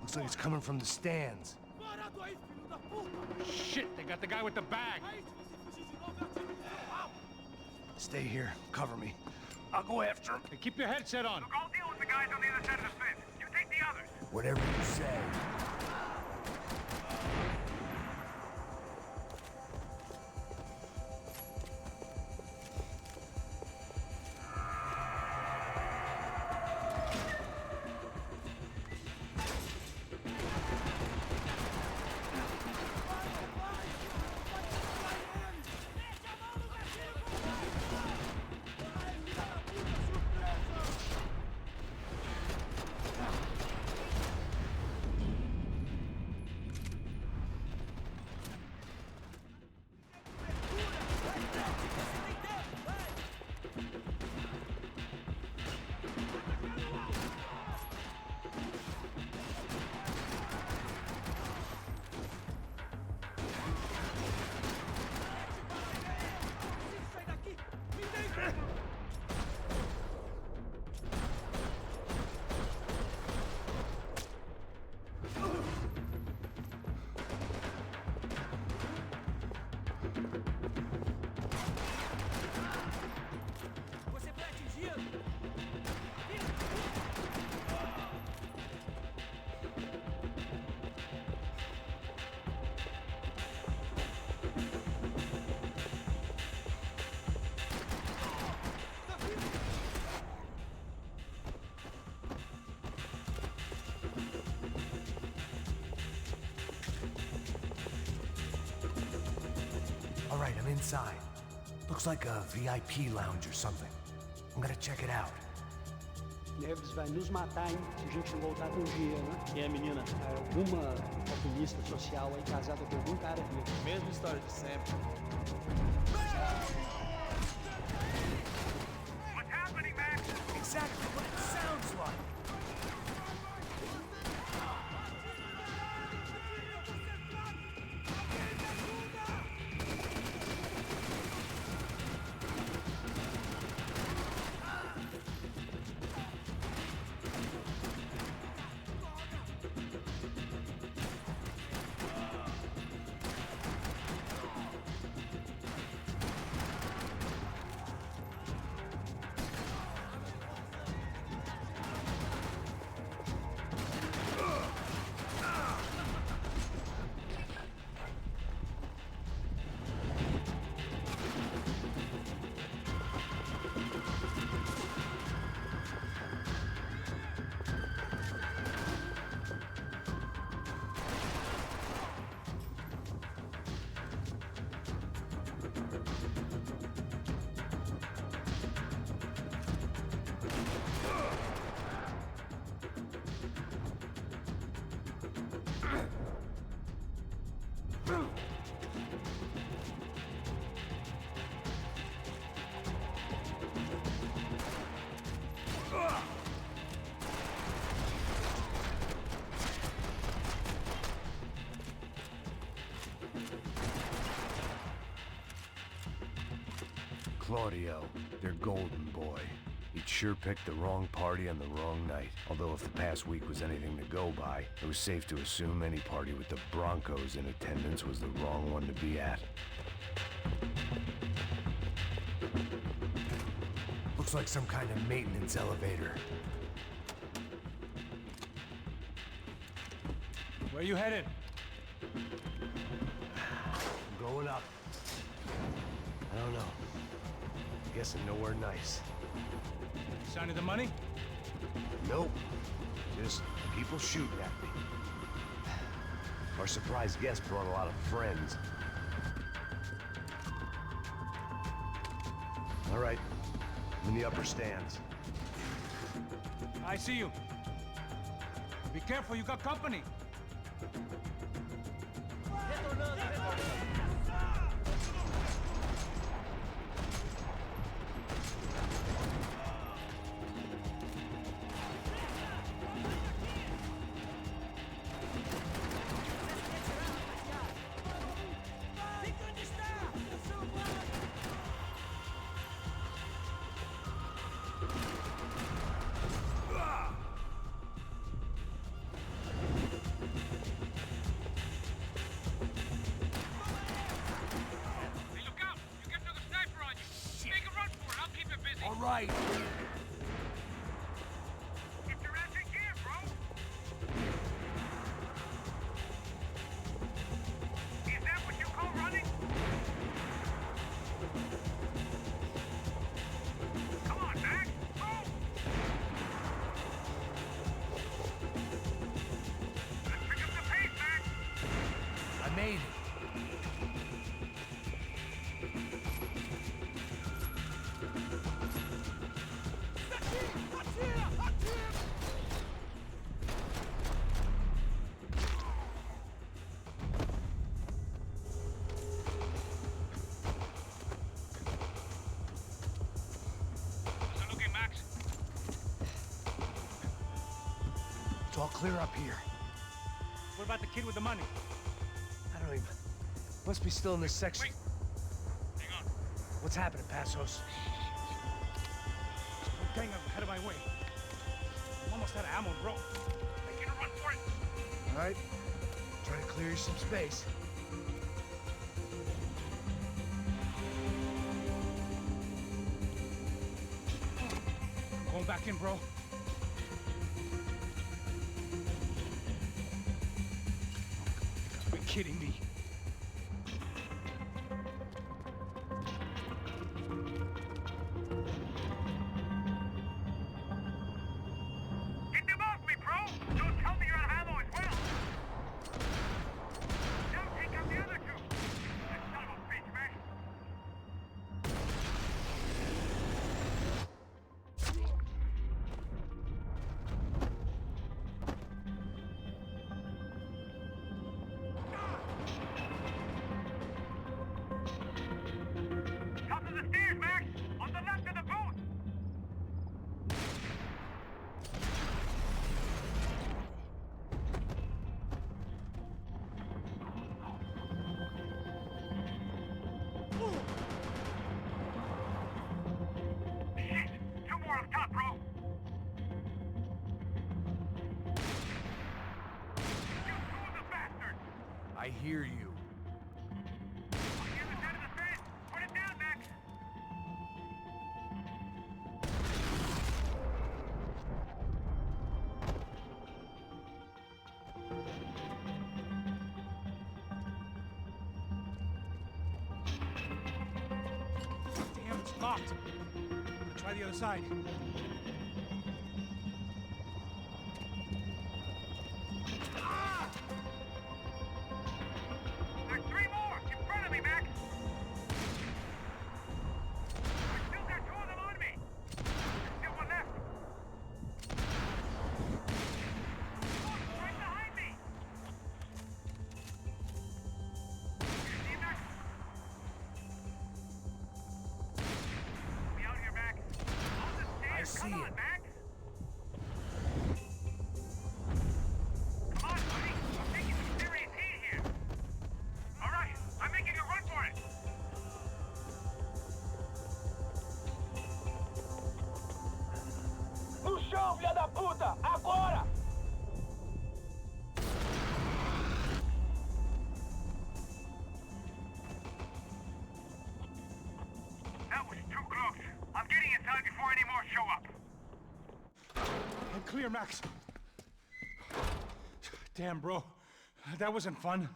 [SPEAKER 2] Looks like it's coming from the stands.
[SPEAKER 6] Parado aí, filho da puta!
[SPEAKER 1] Shit, they got the guy with the bag.
[SPEAKER 6] Aí, se você fugir de novo, eu atiro no seu alvo!
[SPEAKER 2] Stay here, cover me. I'll go after him.
[SPEAKER 1] Hey, keep your headset on.
[SPEAKER 5] Look, I'll deal with the guys on the other side of the fence. You take the others.
[SPEAKER 2] Whatever you say.
[SPEAKER 6] Você foi atingido!
[SPEAKER 2] All right, I'm inside. Looks like a VIP lounge or something. I'm gonna check it out.
[SPEAKER 13] Neves vai nos matar, hein? Se a gente não voltar com dinheiro, né? E a menina? Alguma oportunista social aí casada com algum cara rico.
[SPEAKER 4] Mesma história de sempre.
[SPEAKER 5] What's happening, Max?
[SPEAKER 2] Exactly what it sounds like. Claudio, their golden boy. He'd sure picked the wrong party on the wrong night. Although if the past week was anything to go by, it was safe to assume any party with the Broncos in attendance was the wrong one to be at.
[SPEAKER 3] Looks like some kind of maintenance elevator.
[SPEAKER 1] Where you headed?
[SPEAKER 3] I'm going up. I don't know. Guessing nowhere nice.
[SPEAKER 1] Sign of the money?
[SPEAKER 3] Nope. Just people shooting at me. Our surprise guest brought a lot of friends. All right. I'm in the upper stands.
[SPEAKER 1] I see you. Be careful, you got company.
[SPEAKER 3] Right.
[SPEAKER 5] Get your ass in gear, bro! Is that what you call running? Come on, Mac! Move! Let's pick up the pace, Mac!
[SPEAKER 3] I made it. It's all clear up here.
[SPEAKER 1] What about the kid with the money?
[SPEAKER 3] I don't even... Must be still in this section.
[SPEAKER 1] Wait. Hang on.
[SPEAKER 3] What's happening, Passos?
[SPEAKER 1] Gang up ahead of my way. I'm almost out of ammo, bro. Making a run for it.
[SPEAKER 3] All right. Trying to clear you some space.
[SPEAKER 1] Going back in, bro. You're kidding me.
[SPEAKER 5] Get them off me, bro! Don't tell me you're out of ammo as well! Now take out the other two! That son of a bitch, man! Top of the stairs, Max! On the left of the booth! Shit! Two more up top, bro! You two of the bastards!
[SPEAKER 3] I hear you.
[SPEAKER 5] On the other side of the fence! Put it down, Max!
[SPEAKER 1] Damn, it's locked. Try the other side.
[SPEAKER 5] There's three more! In front of me, Max! I still got two of them on me! There's still one left! Look, right behind me! You see that? We out here, Max! On the stairs!
[SPEAKER 3] I see
[SPEAKER 5] Come on,
[SPEAKER 3] it.
[SPEAKER 5] Max! Come on, buddy! I'm taking some serious heat here! All right, I'm making a run for it!
[SPEAKER 1] clear, Max. Damn, bro. That wasn't fun.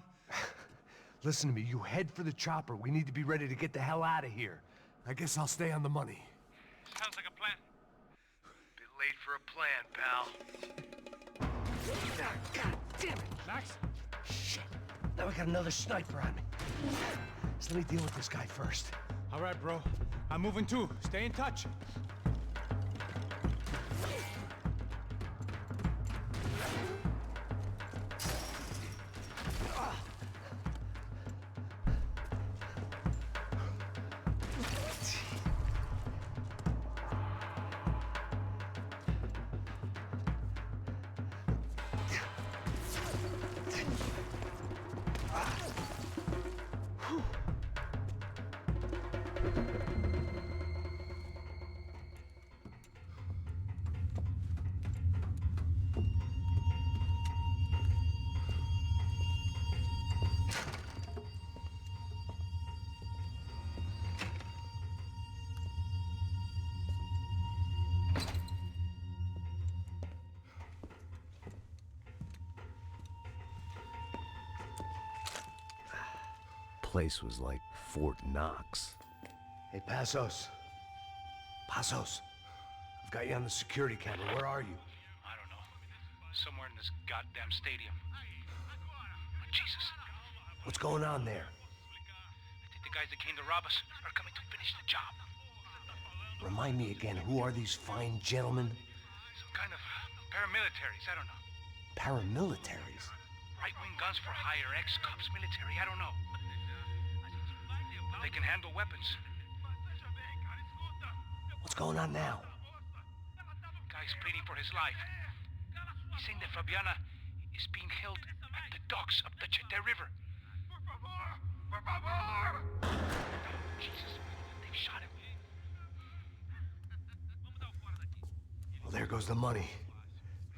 [SPEAKER 2] Listen to me, you head for the chopper. We need to be ready to get the hell out of here. I guess I'll stay on the money.
[SPEAKER 1] Sounds like a plan.
[SPEAKER 2] Bit late for a plan, pal. God damn it!
[SPEAKER 1] Max?
[SPEAKER 2] Shit. Now we got another sniper on me. So let me deal with this guy first.
[SPEAKER 1] All right, bro. I'm moving too. Stay in touch.
[SPEAKER 2] Place was like Fort Knox. Hey, Passos. Passos. I've got you on the security camera. Where are you?
[SPEAKER 1] I don't know. Somewhere in this goddamn stadium. Jesus.
[SPEAKER 2] What's going on there?
[SPEAKER 1] I think the guys that came to rob us are coming to finish the job.
[SPEAKER 2] Remind me again, who are these fine gentlemen?
[SPEAKER 1] Some kind of paramilitaries, I don't know.
[SPEAKER 2] Paramilitaries?
[SPEAKER 1] Right-wing guns for hire, ex-cops, military, I don't know. They can handle weapons.
[SPEAKER 2] What's going on now?
[SPEAKER 1] Guy's pleading for his life. He's saying that Fabiana is being held at the docks of the Chete River. Jesus, they've shot him.
[SPEAKER 2] Well, there goes the money.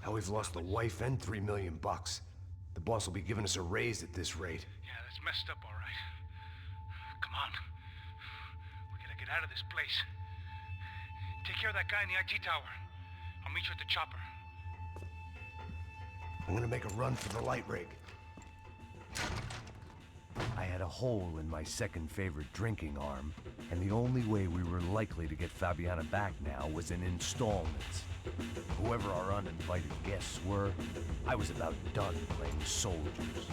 [SPEAKER 2] Now we've lost the wife and $3 million. The boss will be giving us a raise at this rate.
[SPEAKER 1] Yeah, that's messed up, all right. Come on. We gotta get out of this place. Take care of that guy in the IT tower. I'll meet you at the chopper.
[SPEAKER 2] I'm gonna make a run for the light rig. I had a hole in my second favorite drinking arm, and the only way we were likely to get Fabiana back now was in installments. Whoever our uninvited guests were, I was about done playing soldiers.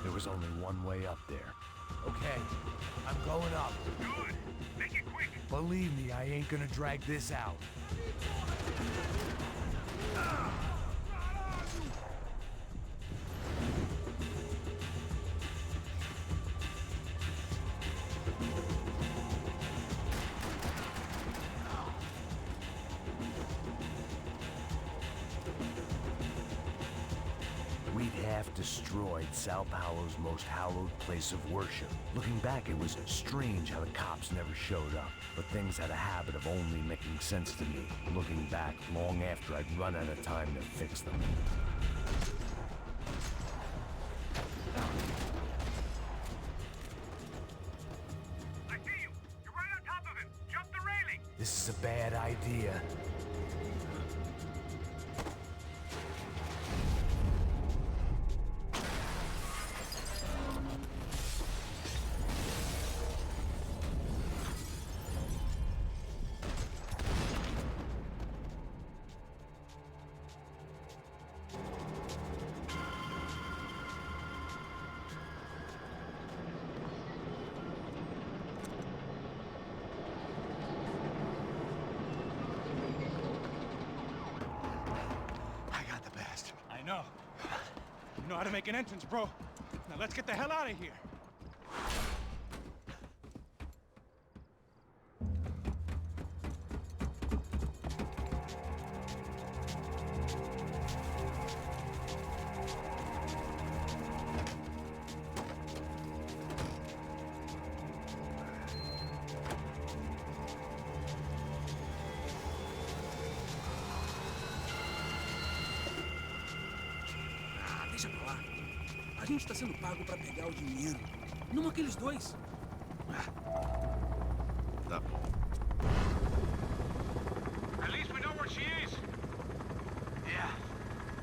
[SPEAKER 2] There was only one way up there. Okay, I'm going up.
[SPEAKER 1] Good. Make it quick.
[SPEAKER 2] Believe me, I ain't gonna drag this out. We'd have to destroyed Sao Paulo's most hallowed place of worship. Looking back, it was strange how the cops never showed up, but things had a habit of only making sense to me, looking back long after I'd run out of time to fix them.
[SPEAKER 5] I see you! You're right on top of him! Jump the railing!
[SPEAKER 2] This is a bad idea.
[SPEAKER 1] I know. You know how to make an entrance, bro. Now let's get the hell out of here.
[SPEAKER 6] Deixa pra lá. A gente tá sendo pago pra pegar o dinheiro. Não aqueles dois.
[SPEAKER 3] Tá bom.
[SPEAKER 5] At least we know where she is.
[SPEAKER 3] Yeah.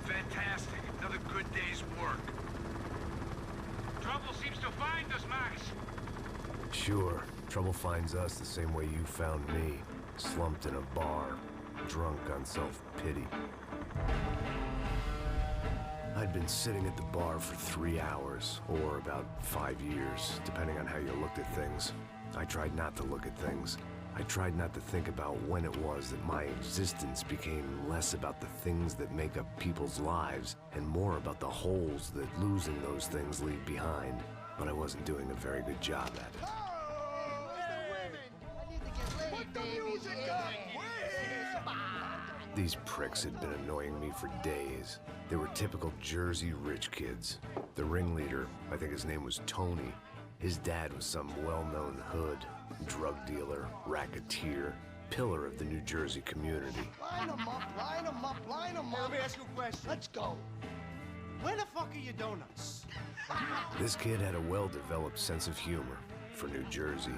[SPEAKER 3] Fantastic. Another good day's work.
[SPEAKER 5] Trouble seems to find us, Max.
[SPEAKER 2] Sure, trouble finds us the same way you found me, slumped in a bar, drunk on self-pity. I'd been sitting at the bar for 3 hours, or about 5 years, depending on how you looked at things. I tried not to look at things. I tried not to think about when it was that my existence became less about the things that make up people's lives, and more about the holes that losing those things leave behind. But I wasn't doing a very good job at it. These pricks had been annoying me for days. They were typical Jersey rich kids. The ringleader, I think his name was Tony. His dad was some well-known hood, drug dealer, racketeer, pillar of the New Jersey community.
[SPEAKER 6] Line them up, line them up, line them up.
[SPEAKER 7] Let me ask you a question.
[SPEAKER 6] Let's go.
[SPEAKER 7] Where the fuck are your donuts?
[SPEAKER 2] This kid had a well-developed sense of humor for New Jersey.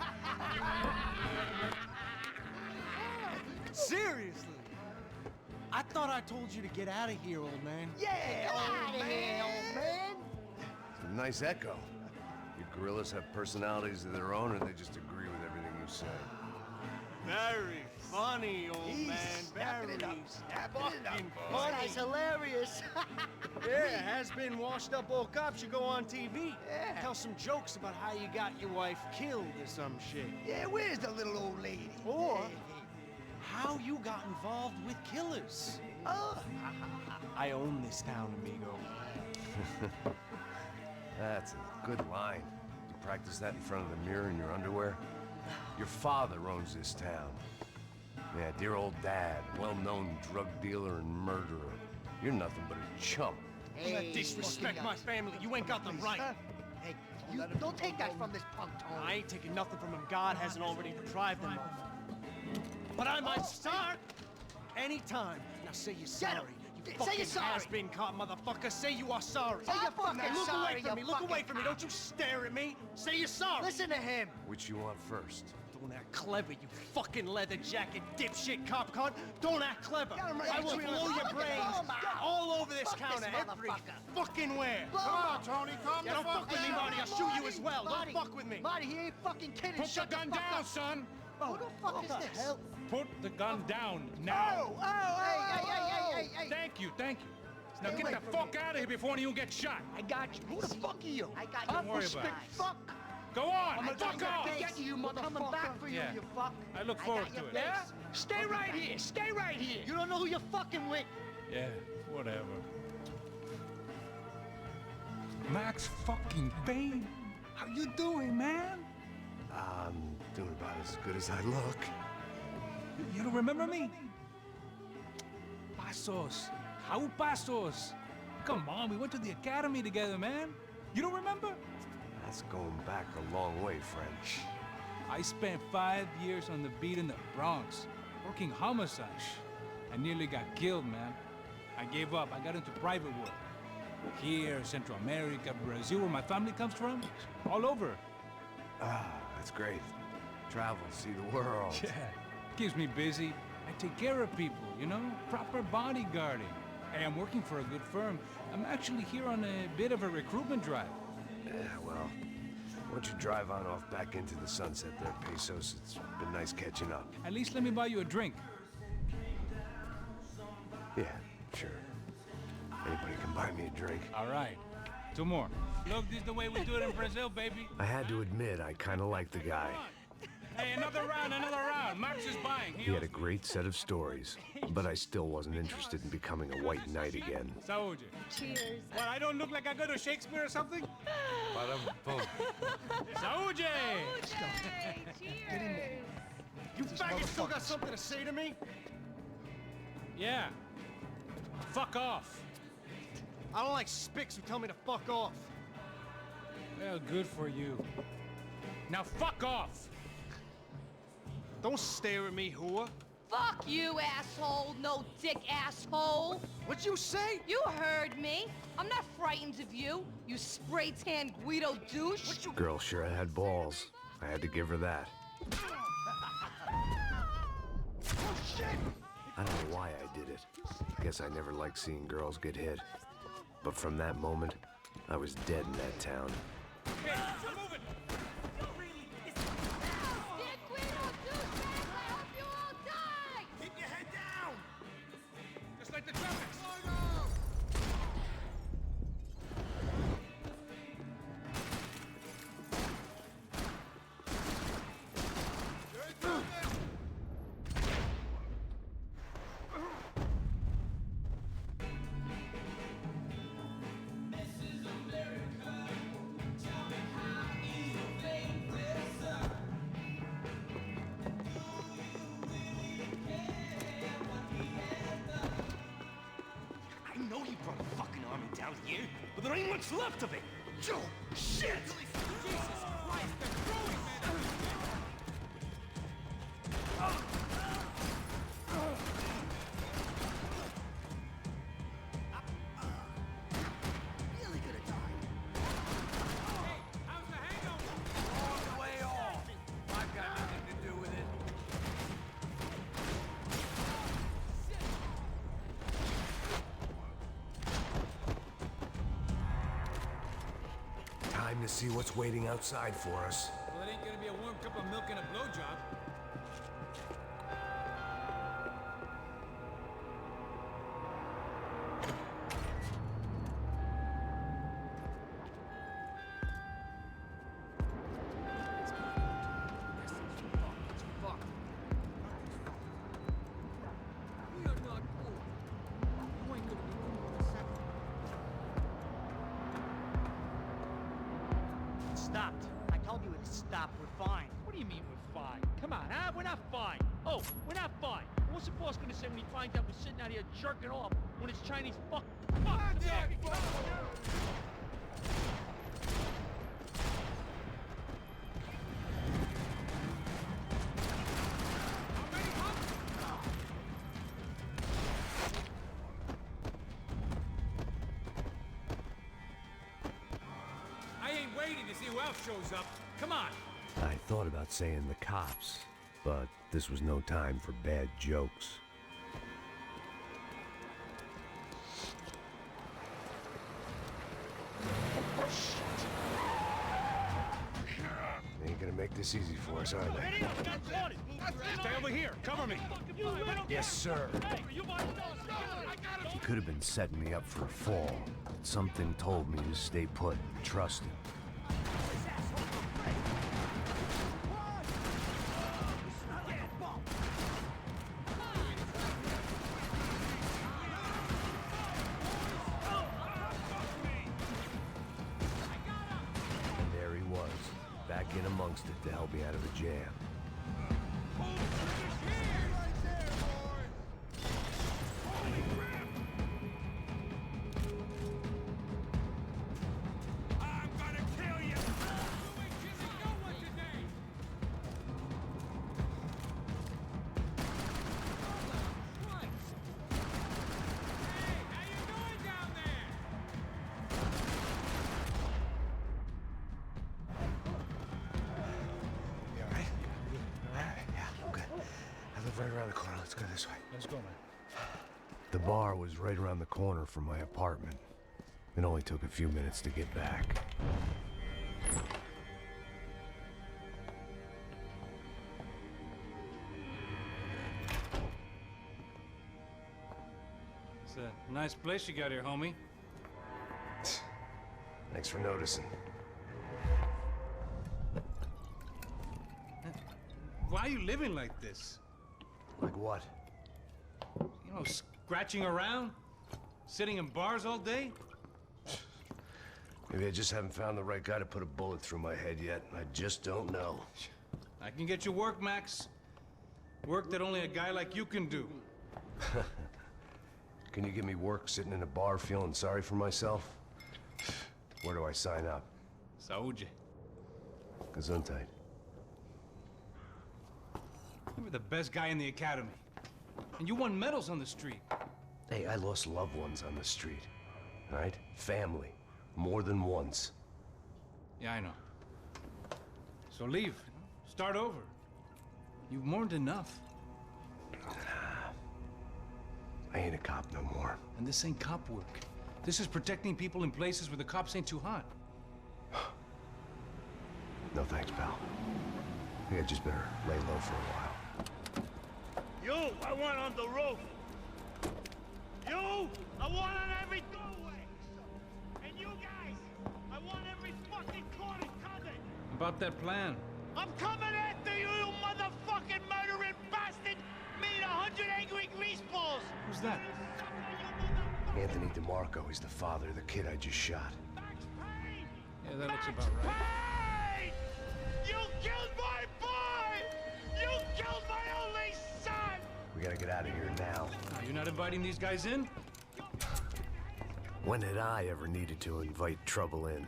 [SPEAKER 7] Seriously? I thought I told you to get out of here, old man.
[SPEAKER 6] Yeah, old man, old man.
[SPEAKER 3] It's a nice echo. You gorillas have personalities of their own, or they just agree with everything you say?
[SPEAKER 7] Very funny, old man.
[SPEAKER 6] Snapping it up, snapping it up.
[SPEAKER 7] Fucking
[SPEAKER 6] This
[SPEAKER 7] funny.
[SPEAKER 6] guy's hilarious.
[SPEAKER 7] Yeah, has-been washed-up old cop should go on TV.
[SPEAKER 6] Yeah.
[SPEAKER 7] Tell some jokes about how you got your wife killed or some shit.
[SPEAKER 6] Yeah, where's the little old lady?
[SPEAKER 7] Or how you got involved with killers.
[SPEAKER 6] Oh.
[SPEAKER 7] I own this town, amigo.
[SPEAKER 3] That's a good line. You practice that in front of the mirror in your underwear? Your father owns this town. Yeah, dear old dad, well-known drug dealer and murderer. You're nothing but a chump.
[SPEAKER 7] You not disrespect my family. You ain't got the right.
[SPEAKER 6] Hey, you don't take that from this punk, Tony.
[SPEAKER 7] I ain't taking nothing from him God hasn't already deprived him of. But I might start anytime. Now say you're sorry. You
[SPEAKER 6] Say
[SPEAKER 7] fucking
[SPEAKER 6] you're sorry.
[SPEAKER 7] has-been caught, motherfucker. Say you are sorry.
[SPEAKER 6] Say you're fucking
[SPEAKER 7] Now look
[SPEAKER 6] sorry,
[SPEAKER 7] away from me.
[SPEAKER 6] you
[SPEAKER 7] Look away
[SPEAKER 6] fucking
[SPEAKER 7] from me. Don't you stare at me. Say you're sorry.
[SPEAKER 6] Listen to him.
[SPEAKER 3] Which you want first?
[SPEAKER 7] Don't act clever, you fucking leather jacket dipshit cop cunt. Don't act clever.
[SPEAKER 6] Get him right
[SPEAKER 7] I will
[SPEAKER 6] between
[SPEAKER 7] blow
[SPEAKER 6] us.
[SPEAKER 7] your
[SPEAKER 6] Look at
[SPEAKER 7] brains
[SPEAKER 6] him.
[SPEAKER 7] all over this
[SPEAKER 6] Fuck this
[SPEAKER 7] counter, every
[SPEAKER 6] motherfucker.
[SPEAKER 7] fucking where.
[SPEAKER 6] Blow him up.
[SPEAKER 7] Tony, calm
[SPEAKER 6] Yeah,
[SPEAKER 7] Don't fuck with me, Marty. I'll shoot you as well.
[SPEAKER 6] Marty,
[SPEAKER 7] Don't fuck with me.
[SPEAKER 6] Marty, he ain't fucking kidding.
[SPEAKER 1] Put the
[SPEAKER 6] Shut
[SPEAKER 1] gun
[SPEAKER 6] fuck
[SPEAKER 1] down,
[SPEAKER 6] up.
[SPEAKER 1] son!
[SPEAKER 6] Who the fuck is this? Hell?
[SPEAKER 1] Put the gun down now!
[SPEAKER 6] Hey.
[SPEAKER 1] Thank you, thank you. Now
[SPEAKER 6] Stay
[SPEAKER 1] get
[SPEAKER 6] away
[SPEAKER 1] the
[SPEAKER 6] from
[SPEAKER 1] fuck
[SPEAKER 6] me.
[SPEAKER 1] out of here before one of you get shot.
[SPEAKER 6] I got you. Who the fuck are you? I got
[SPEAKER 1] Don't
[SPEAKER 6] you.
[SPEAKER 1] worry
[SPEAKER 6] Stick
[SPEAKER 1] about it.
[SPEAKER 6] fuck.
[SPEAKER 1] Go on,
[SPEAKER 6] I'm
[SPEAKER 1] fuck
[SPEAKER 6] gonna
[SPEAKER 1] off!
[SPEAKER 6] get you, motherfucker. Coming back for you,
[SPEAKER 1] Yeah.
[SPEAKER 6] you fuck.
[SPEAKER 1] I look
[SPEAKER 6] got
[SPEAKER 1] forward
[SPEAKER 6] your
[SPEAKER 1] to it.
[SPEAKER 6] face.
[SPEAKER 7] Yeah? Stay right here. Stay right here.
[SPEAKER 6] You don't know who you're fucking with.
[SPEAKER 1] Yeah, whatever. Max fucking Payne. How you doing, man?
[SPEAKER 3] I'm doing about as good as I look.
[SPEAKER 1] You don't remember me? Pasos. How Pasos? Come on, we went to the academy together, man. You don't remember?
[SPEAKER 3] That's going back a long way, French.
[SPEAKER 1] I spent 5 years on the beat in the Bronx, working homicide. I nearly got killed, man. I gave up. I got into private work. Here, Central America, Brazil, where my family comes from, all over.
[SPEAKER 3] Ah, that's great. Travel, see the world.
[SPEAKER 1] Yeah, keeps me busy. I take care of people, you know? Proper bodyguarding. Hey, I'm working for a good firm. I'm actually here on a bit of a recruitment drive.
[SPEAKER 3] Yeah, well, why don't you drive on off back into the sunset there, Pesos? It's been nice catching up.
[SPEAKER 1] At least let me buy you a drink.
[SPEAKER 3] Yeah, sure. Anybody can buy me a drink.
[SPEAKER 1] All right. 2 more. Look, this is the way we do it in Brazil, baby.
[SPEAKER 2] I had to admit, I kind of liked the guy.
[SPEAKER 1] Hey, another round, another round. Max is buying.
[SPEAKER 2] He had a great set of stories, but I still wasn't interested in becoming a white knight again.
[SPEAKER 1] Saúde.
[SPEAKER 8] Cheers.
[SPEAKER 1] What, I don't look like I go to Shakespeare or something?
[SPEAKER 3] Ba-dum-bum.
[SPEAKER 1] Saúde!
[SPEAKER 8] Cheers.
[SPEAKER 7] You faggot still got something to say to me?
[SPEAKER 1] Yeah. Fuck off.
[SPEAKER 7] I don't like spicks who tell me to fuck off.
[SPEAKER 1] Well, good for you. Now fuck off!
[SPEAKER 7] Don't stare at me, whore.
[SPEAKER 9] Fuck you, asshole. No dick asshole.
[SPEAKER 7] What'd you say?
[SPEAKER 9] You heard me. I'm not frightened of you, you spray-tan Guido douche.
[SPEAKER 2] Girl sure had balls. I had to give her that.
[SPEAKER 7] Oh, shit!
[SPEAKER 2] I don't know why I did it. Guess I never liked seeing girls get hit. But from that moment, I was dead in that town.
[SPEAKER 1] Hey, you're moving!
[SPEAKER 6] Keep your head down!
[SPEAKER 1] Just like the traffic.
[SPEAKER 6] I know you brought a fucking army down here, but there ain't much left of it. Joe, shit! Jesus Christ, they're throwing, man! Really gonna die.
[SPEAKER 1] Hey, how's the hangover?
[SPEAKER 6] All the way off. I've got nothing to do with it.
[SPEAKER 3] Time to see what's waiting outside for us.
[SPEAKER 1] Well, it ain't gonna be a warm cup of milk and a blowjob.
[SPEAKER 10] Stopped. I told you it stopped. We're fine. What do you mean we're fine? Come on, huh? We're not fine. Oh, we're not fine. What's the boss gonna say when he finds out we're sitting out here jerking off when it's Chinese fuck?
[SPEAKER 1] I ain't waiting to see who else shows up. Come on.
[SPEAKER 2] I thought about saying the cops, but this was no time for bad jokes.
[SPEAKER 3] They ain't gonna make this easy for us, are they?
[SPEAKER 1] Stay over here. Cover me.
[SPEAKER 3] Yes, sir.
[SPEAKER 2] He could have been setting me up for a fall, but something told me to stay put and trust him. And there he was, back in amongst it to help me out of a jam.
[SPEAKER 3] right around the corner. Let's go this way.
[SPEAKER 1] Let's go, man.
[SPEAKER 2] The bar was right around the corner from my apartment. It only took a few minutes to get back.
[SPEAKER 1] It's a nice place you got here, homie.
[SPEAKER 3] Thanks for noticing.
[SPEAKER 1] Why are you living like this?
[SPEAKER 3] Like what?
[SPEAKER 1] You know, scratching around? Sitting in bars all day?
[SPEAKER 3] Maybe I just haven't found the right guy to put a bullet through my head yet. I just don't know.
[SPEAKER 1] I can get you work, Max. Work that only a guy like you can do.
[SPEAKER 3] Can you give me work sitting in a bar feeling sorry for myself? Where do I sign up?
[SPEAKER 1] Saúde.
[SPEAKER 3] Gesundheit.
[SPEAKER 1] You were the best guy in the academy. And you won medals on the street.
[SPEAKER 3] Hey, I lost loved ones on the street. All right? Family. More than once.
[SPEAKER 1] Yeah, I know. So leave. Start over. You've mourned enough.
[SPEAKER 3] I ain't a cop no more.
[SPEAKER 1] And this ain't cop work. This is protecting people in places where the cops ain't too hot.
[SPEAKER 3] No thanks, pal. I think I just better lay low for a while.
[SPEAKER 6] You, I want on the roof. You, I want on every doorway. And you guys, I want every fucking corner covered.
[SPEAKER 1] About that plan.
[SPEAKER 6] I'm coming after you, you motherfucking murdering bastard! Me and 100 angry greaseballs!
[SPEAKER 1] Who's that?
[SPEAKER 3] Anthony DeMarco. He's the father of the kid I just shot.
[SPEAKER 1] Yeah, that looks about right.
[SPEAKER 6] Payne! You killed my boy! You killed my only son!
[SPEAKER 3] We gotta get out of here now.
[SPEAKER 1] You're not inviting these guys in?
[SPEAKER 2] When had I ever needed to invite trouble in?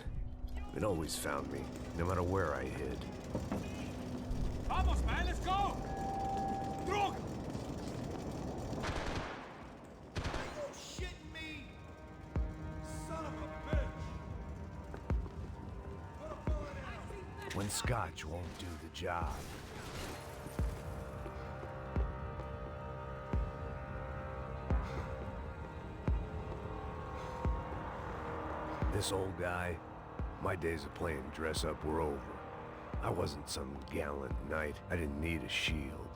[SPEAKER 2] It always found me, no matter where I hid.
[SPEAKER 5] Vamos, man, let's go! Drug!
[SPEAKER 6] You shitting me? Son of a bitch!
[SPEAKER 2] When scotch won't do the job. This old guy, my days of playing dress-up were over. I wasn't some gallant knight. I didn't need a shield.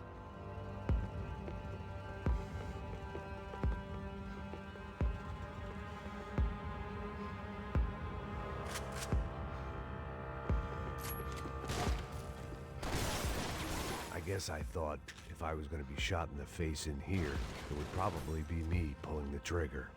[SPEAKER 2] I guess I thought if I was going to be shot in the face in here, it would probably be me pulling the trigger.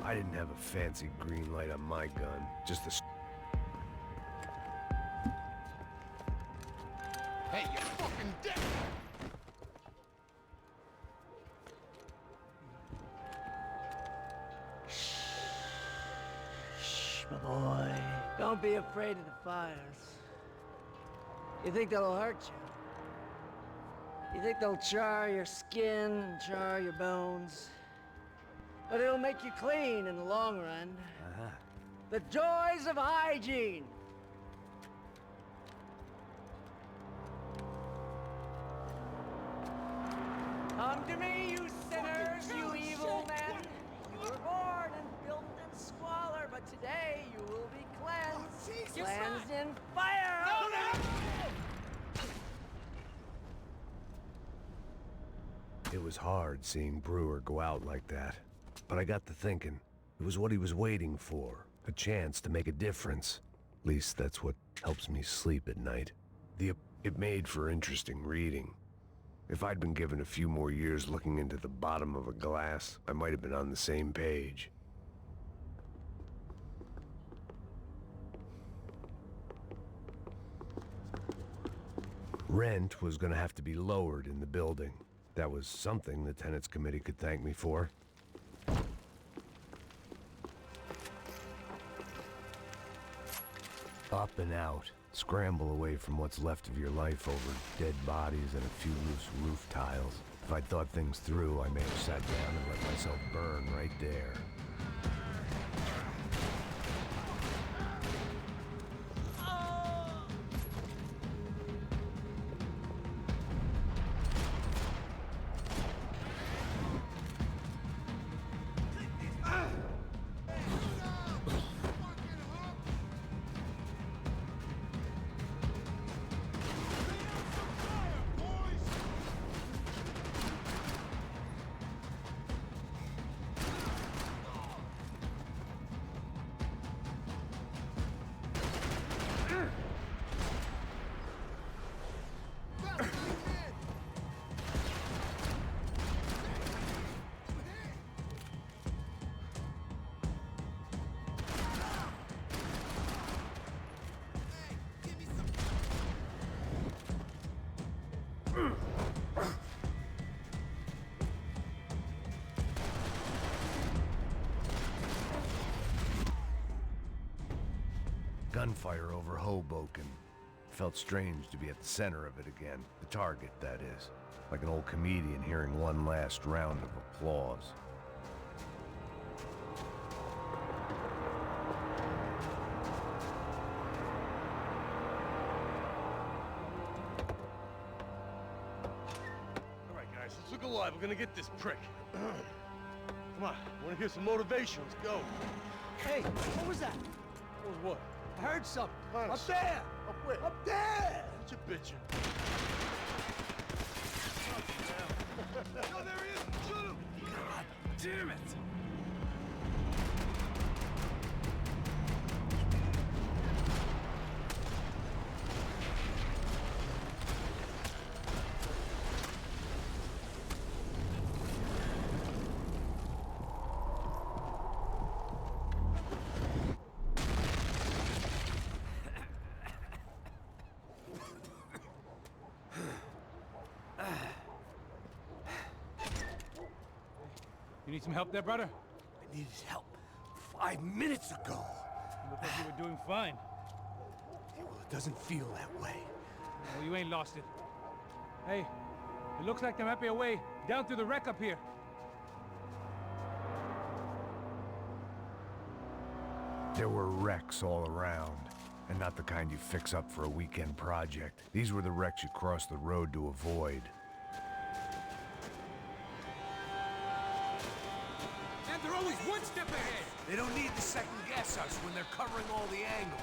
[SPEAKER 2] I didn't have a fancy green light on my gun, just a...
[SPEAKER 6] Hey, you fucking dick!
[SPEAKER 14] Shh, my boy. Don't be afraid of the fires. You think they'll hurt you? You think they'll char your skin and char your bones? But it'll make you clean in the long run. The joys of hygiene! Come to me, you sinners, you evil men! You were born in filth and squalor, but today you will be cleansed. Cleansed in fire!
[SPEAKER 2] It was hard seeing Brewer go out like that. But I got to thinking, it was what he was waiting for. A chance to make a difference. At least that's what helps me sleep at night. It made for interesting reading. If I'd been given a few more years looking into the bottom of a glass, I might have been on the same page. Rent was gonna have to be lowered in the building. That was something the tenants committee could thank me for. Up and out. Scramble away from what's left of your life over dead bodies and a few loose roof tiles. If I'd thought things through, I may have sat down and let myself burn right there. Gunfire over Hoboken. Felt strange to be at the center of it again. The target, that is. Like an old comedian hearing one last round of applause.
[SPEAKER 6] Alright guys, let's look alive. We're gonna get this prick. Come on, wanna hear some motivation? Let's go.
[SPEAKER 13] Hey, what was that?
[SPEAKER 6] What was what?
[SPEAKER 13] I heard something.
[SPEAKER 6] Huh?
[SPEAKER 13] Up there!
[SPEAKER 6] Up where?
[SPEAKER 13] Up there!
[SPEAKER 6] What you bitching? Oh, there he is! Shoot him! God damn it!
[SPEAKER 1] You need some help there, brother?
[SPEAKER 7] I needed help 5 minutes ago.
[SPEAKER 1] You look like you were doing fine.
[SPEAKER 7] Yeah, well, it doesn't feel that way.
[SPEAKER 1] Well, you ain't lost it. Hey, it looks like there might be a way down through the wreck up here.
[SPEAKER 2] There were wrecks all around, and not the kind you fix up for a weekend project. These were the wrecks you cross the road to avoid.
[SPEAKER 7] And they're always one step ahead. They don't need to second guess us when they're covering all the angles.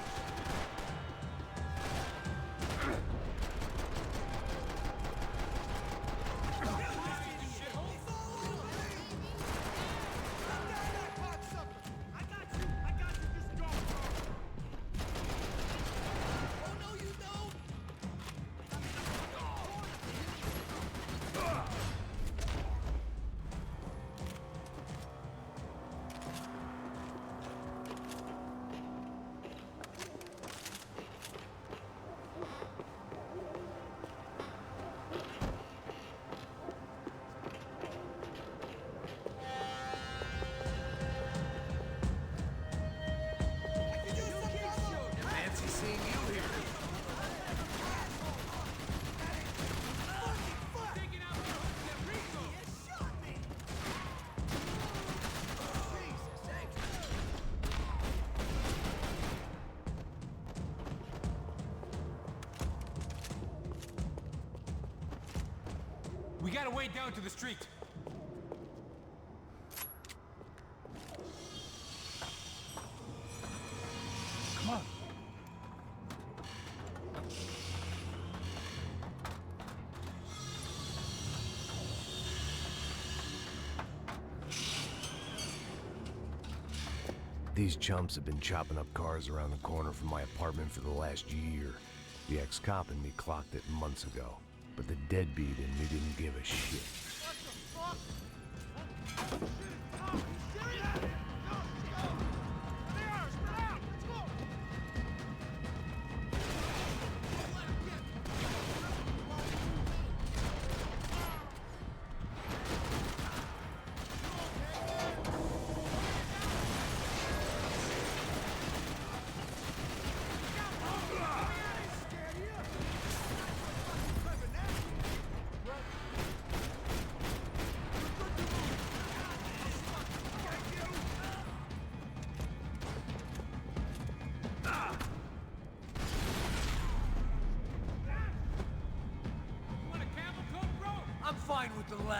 [SPEAKER 5] We gotta wade down to the street.
[SPEAKER 1] Come on.
[SPEAKER 2] These chumps have been chopping up cars around the corner from my apartment for the last year. The ex-cop in me clocked it months ago, but the deadbeat in me didn't give a shit.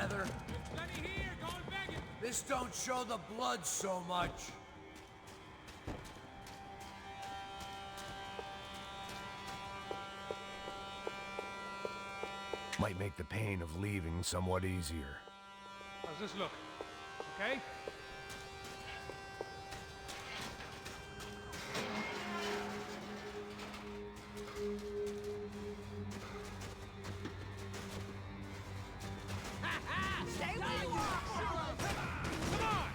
[SPEAKER 7] leather.
[SPEAKER 5] Plenty here, go and beg it.
[SPEAKER 7] This don't show the blood so much.
[SPEAKER 2] Might make the pain of leaving somewhat easier.
[SPEAKER 1] How's this look? Okay?
[SPEAKER 6] Stay where you are!
[SPEAKER 1] Come on!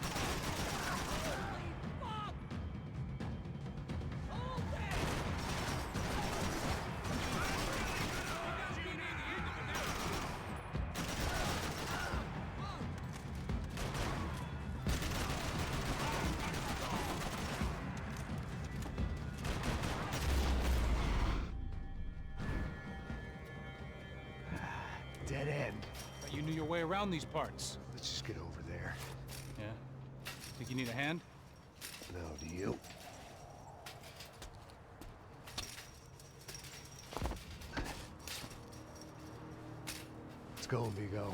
[SPEAKER 2] Dead end.
[SPEAKER 1] But you knew your way around these parts.
[SPEAKER 2] Let's just get over there.
[SPEAKER 1] Yeah? Think you need a hand?
[SPEAKER 2] No, do you? Let's go, amigo.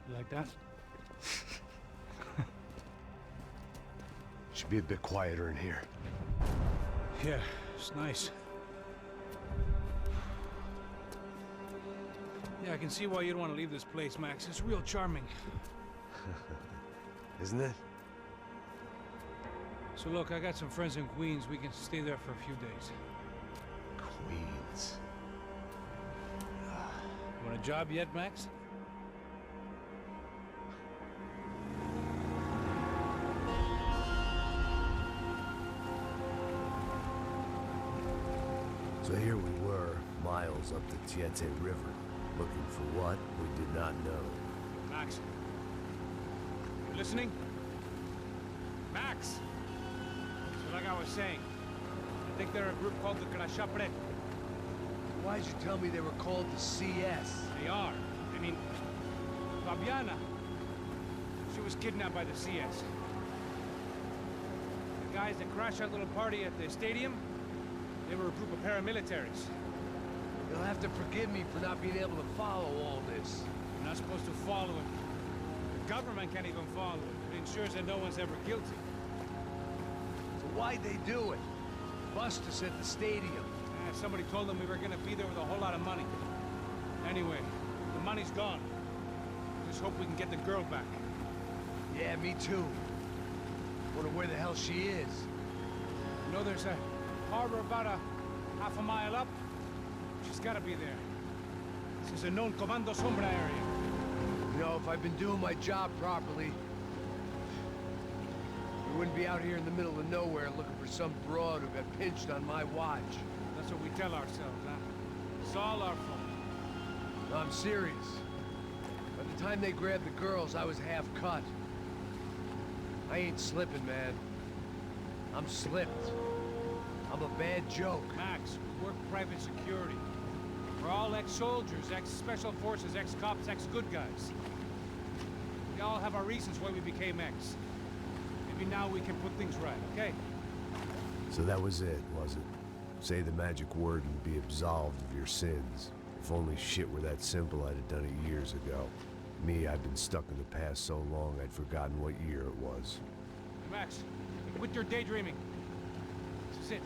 [SPEAKER 1] You like that?
[SPEAKER 2] Should be a bit quieter in here.
[SPEAKER 1] Yeah, it's nice. Yeah, I can see why you'd want to leave this place, Max. It's real charming.
[SPEAKER 2] Isn't it?
[SPEAKER 1] So look, I got some friends in Queens. We can stay there for a few days.
[SPEAKER 2] Queens.
[SPEAKER 1] You want a job yet, Max?
[SPEAKER 2] So here we were, miles up the Tiete River, looking for what we did not know.
[SPEAKER 1] Max. You listening? Max! So like I was saying, I think they're a group called the Crashapre.
[SPEAKER 7] Why'd you tell me they were called the CS?
[SPEAKER 1] They are. I mean, Fabiana. She was kidnapped by the CS. The guys that crashed that little party at the stadium, they were a group of paramilitaries.
[SPEAKER 7] You'll have to forgive me for not being able to follow all this.
[SPEAKER 1] You're not supposed to follow it. The government can't even follow it. It ensures that no one's ever guilty.
[SPEAKER 7] So why'd they do it? Bust us at the stadium.
[SPEAKER 1] Somebody told them we were gonna be there with a whole lot of money. Anyway, the money's gone. Just hope we can get the girl back.
[SPEAKER 7] Yeah, me too. Wonder where the hell she is.
[SPEAKER 1] You know, there's a harbor about a half a mile up. She's gotta be there. This is a known Comando Sombra area.
[SPEAKER 7] You know, if I've been doing my job properly, we wouldn't be out here in the middle of nowhere looking for some broad who got pinched on my watch.
[SPEAKER 1] That's what we tell ourselves, huh? It's all our fault.
[SPEAKER 7] No, I'm serious. By the time they grabbed the girls, I was half cut. I ain't slipping, man. I'm slipped. I'm a bad joke.
[SPEAKER 1] Max, we work private security. We're all ex-soldiers, ex-special forces, ex-cops, ex-good guys. We all have our reasons why we became ex. Maybe now we can put things right, okay?
[SPEAKER 2] So that was it, was it? Say the magic word and be absolved of your sins. If only shit were that simple, I'd have done it years ago. Me, I've been stuck in the past so long, I'd forgotten what year it was.
[SPEAKER 1] Hey, Max, quit your daydreaming. This is it.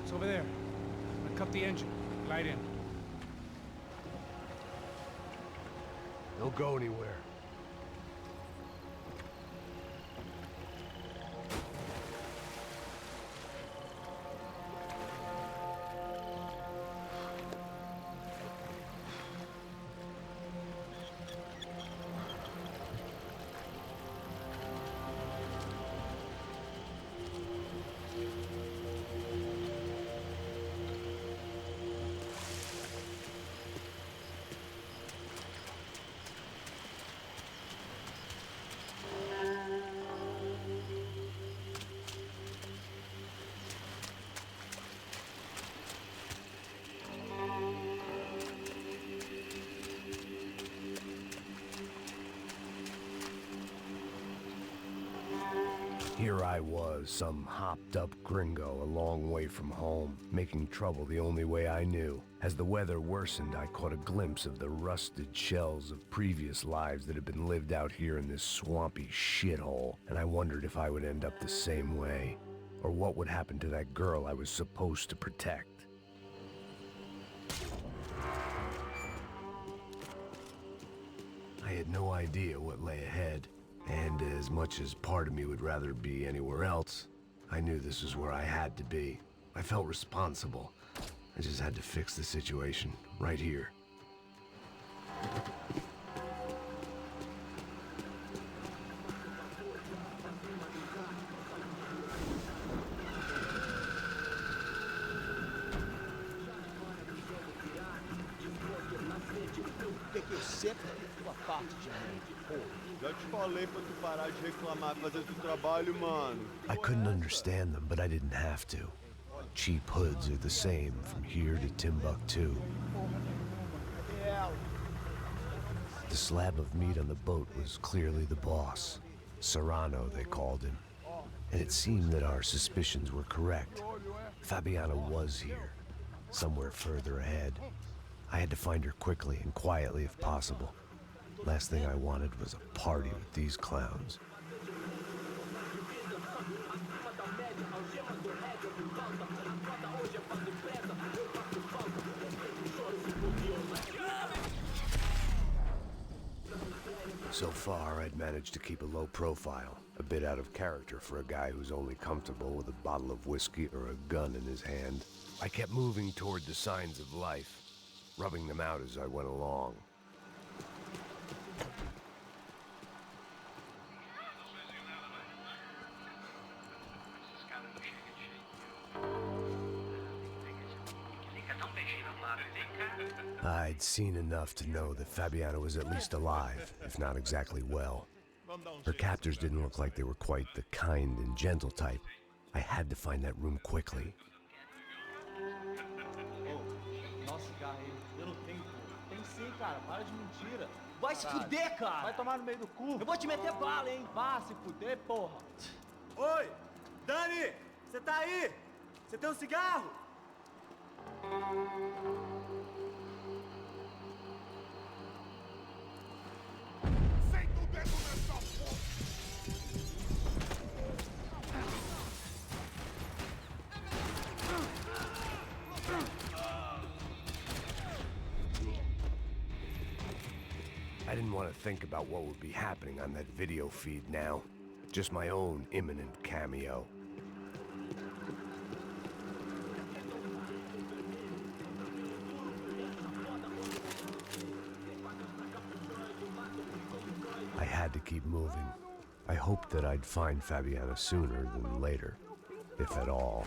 [SPEAKER 1] It's over there. I'm gonna cut the engine. Glide in.
[SPEAKER 7] Don't go anywhere.
[SPEAKER 2] Here I was, some hopped-up gringo a long way from home, making trouble the only way I knew. As the weather worsened, I caught a glimpse of the rusted shells of previous lives that had been lived out here in this swampy shithole, and I wondered if I would end up the same way, or what would happen to that girl I was supposed to protect. I had no idea what lay ahead. And as much as part of me would rather be anywhere else, I knew this was where I had to be. I felt responsible. I just had to fix the situation, right here.
[SPEAKER 6] Já te falei pra tu parar de reclamar e fazer teu trabalho, mano.
[SPEAKER 2] I couldn't understand them, but I didn't have to. Cheap hoods are the same from here to Timbuktu. The slab of meat on the boat was clearly the boss. Serrano, they called him. And it seemed that our suspicions were correct. Fabiana was here, somewhere further ahead. I had to find her quickly and quietly if possible. Last thing I wanted was a party with these clowns. So far, I'd managed to keep a low profile, a bit out of character for a guy who's only comfortable with a bottle of whiskey or a gun in his hand. I kept moving toward the signs of life, rubbing them out as I went along. I'd seen enough to know that Fabiana was at least alive, if not exactly well. Her captors didn't look like they were quite the kind and gentle type. I had to find that room quickly.
[SPEAKER 6] Nossa, cigarro aí. Eu não tenho. Tem sim, cara. Para de mentira.
[SPEAKER 13] Vai se fuder, cara!
[SPEAKER 6] Vai tomar no meio do cu.
[SPEAKER 13] Eu vou te meter bala, hein?
[SPEAKER 6] Vá se fuder, porra. Oi! Dani! Você tá aí? Você tem um cigarro? Senta o dedo nessa porra!
[SPEAKER 2] I didn't want to think about what would be happening on that video feed now. Just my own imminent cameo. I had to keep moving. I hoped that I'd find Fabiana sooner than later, if at all.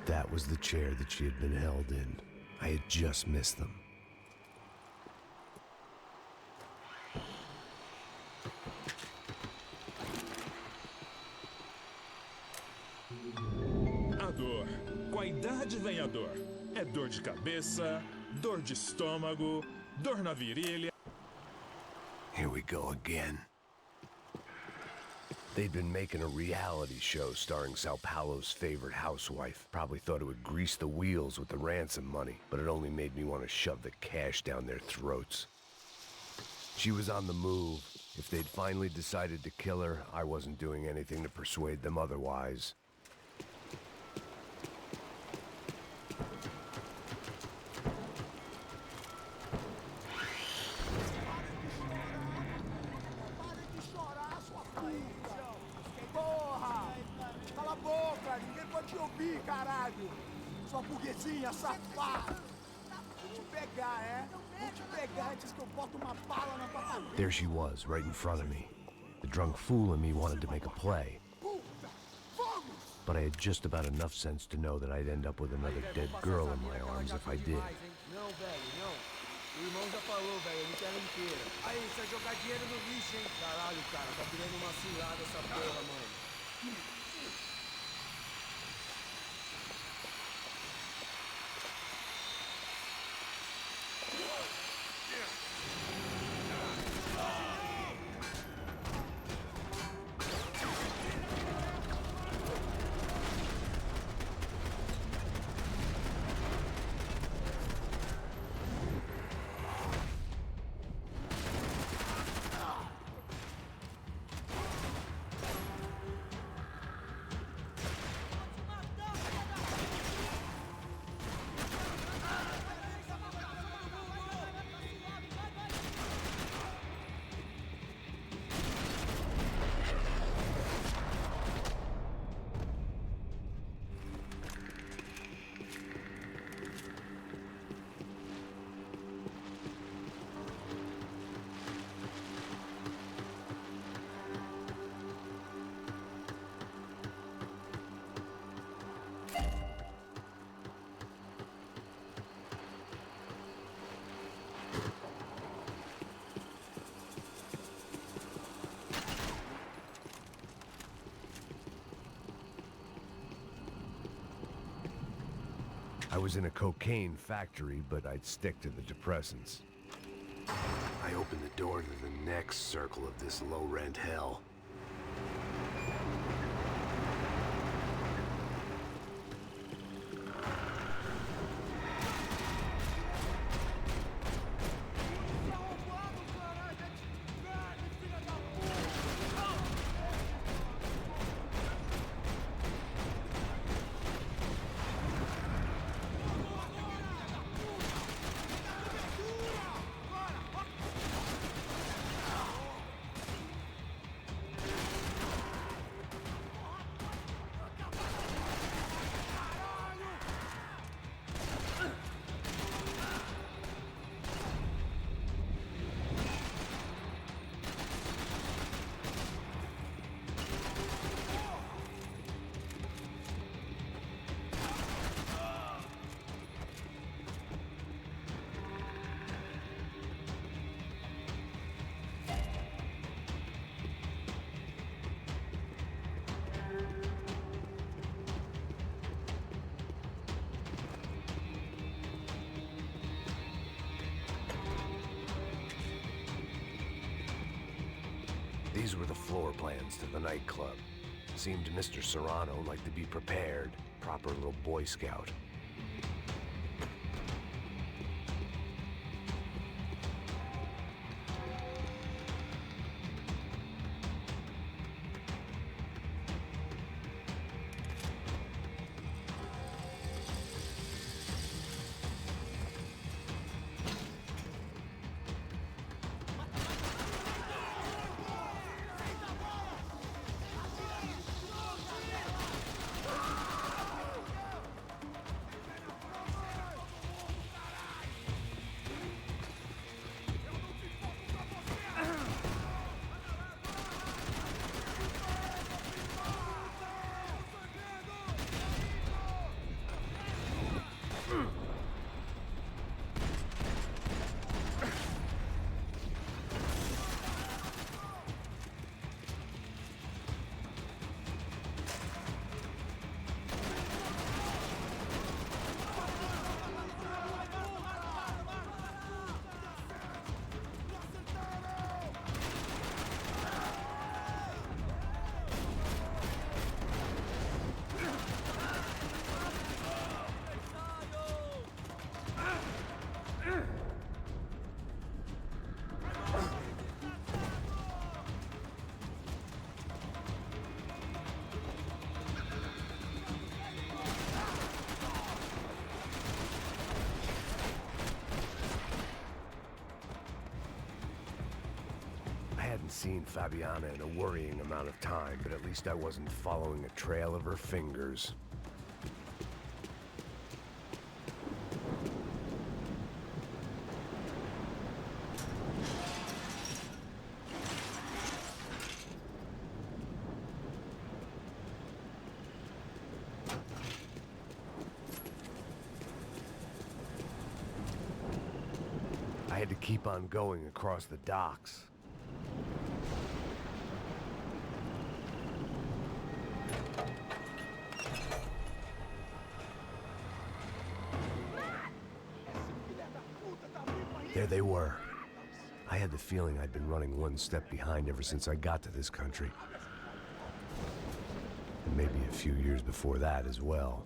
[SPEAKER 2] That was the chair that she had been held in. I had just missed them.
[SPEAKER 15] idade vem a dor. É dor de cabeça, dor de estômago, dor na virilha.
[SPEAKER 2] Here we go again. They'd been making a reality show starring Sao Paulo's favorite housewife. Probably thought it would grease the wheels with the ransom money, but it only made me want to shove the cash down their throats. She was on the move. If they'd finally decided to kill her, I wasn't doing anything to persuade them otherwise.
[SPEAKER 6] Caralho! Sua burguesinha safada! Vou te pegar, é? Vou te pegar antes que eu boto uma bala na tua cabeça.
[SPEAKER 2] There she was, right in front of me. The drunk fool in me wanted to make a play. But I had just about enough sense to know that I'd end up with another dead girl in my arms if I did.
[SPEAKER 4] Não, velho, não. O irmão já falou, velho, ele quer ela inteira. Aí, você vai jogar dinheiro no lixo, hein? Caralho, cara, tá virando uma cilada essa porra, mano.
[SPEAKER 2] I was in a cocaine factory, but I'd stick to the depressants. I opened the door to the next circle of this low-rent hell. These were the floor plans to the nightclub. Seemed Mr. Serrano liked to be prepared. Proper little Boy Scout. hadn't seen Fabiana in a worrying amount of time, but at least I wasn't following a trail of her fingers. I had to keep on going across the docks. There they were. I had the feeling I'd been running one step behind ever since I got to this country. And maybe a few years before that as well.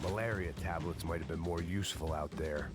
[SPEAKER 2] Malaria tablets might have been more useful out there.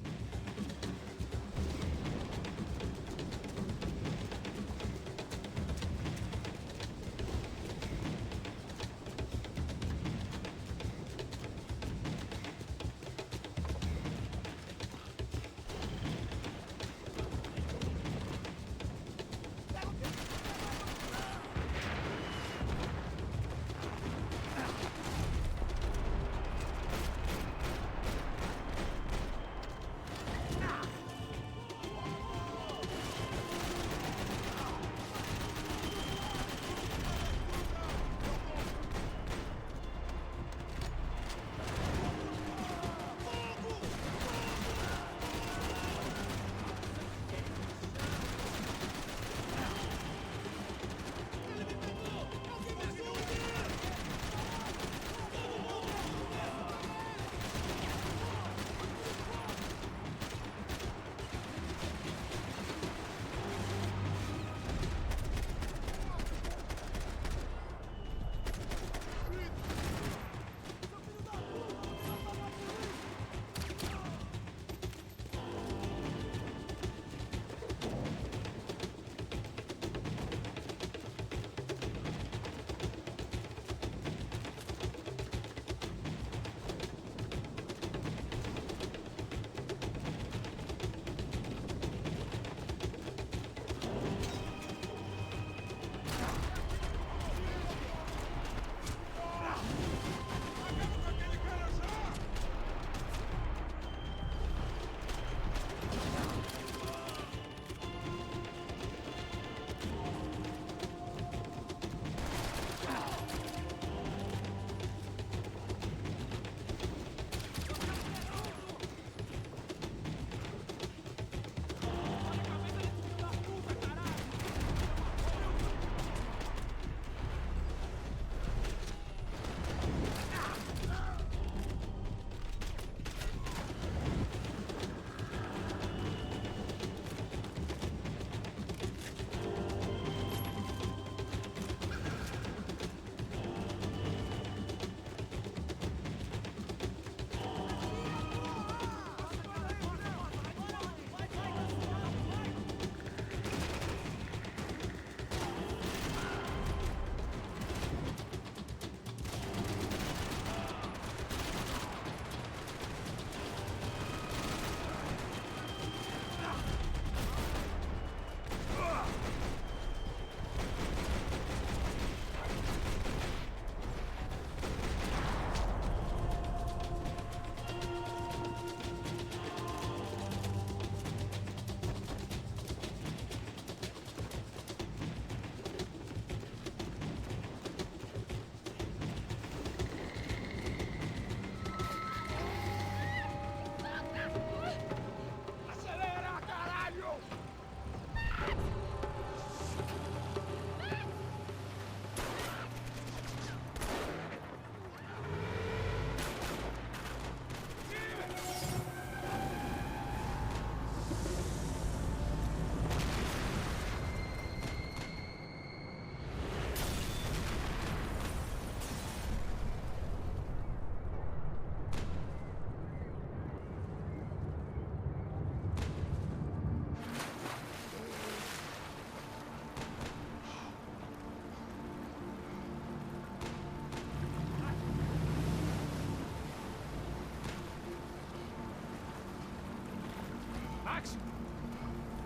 [SPEAKER 1] Max!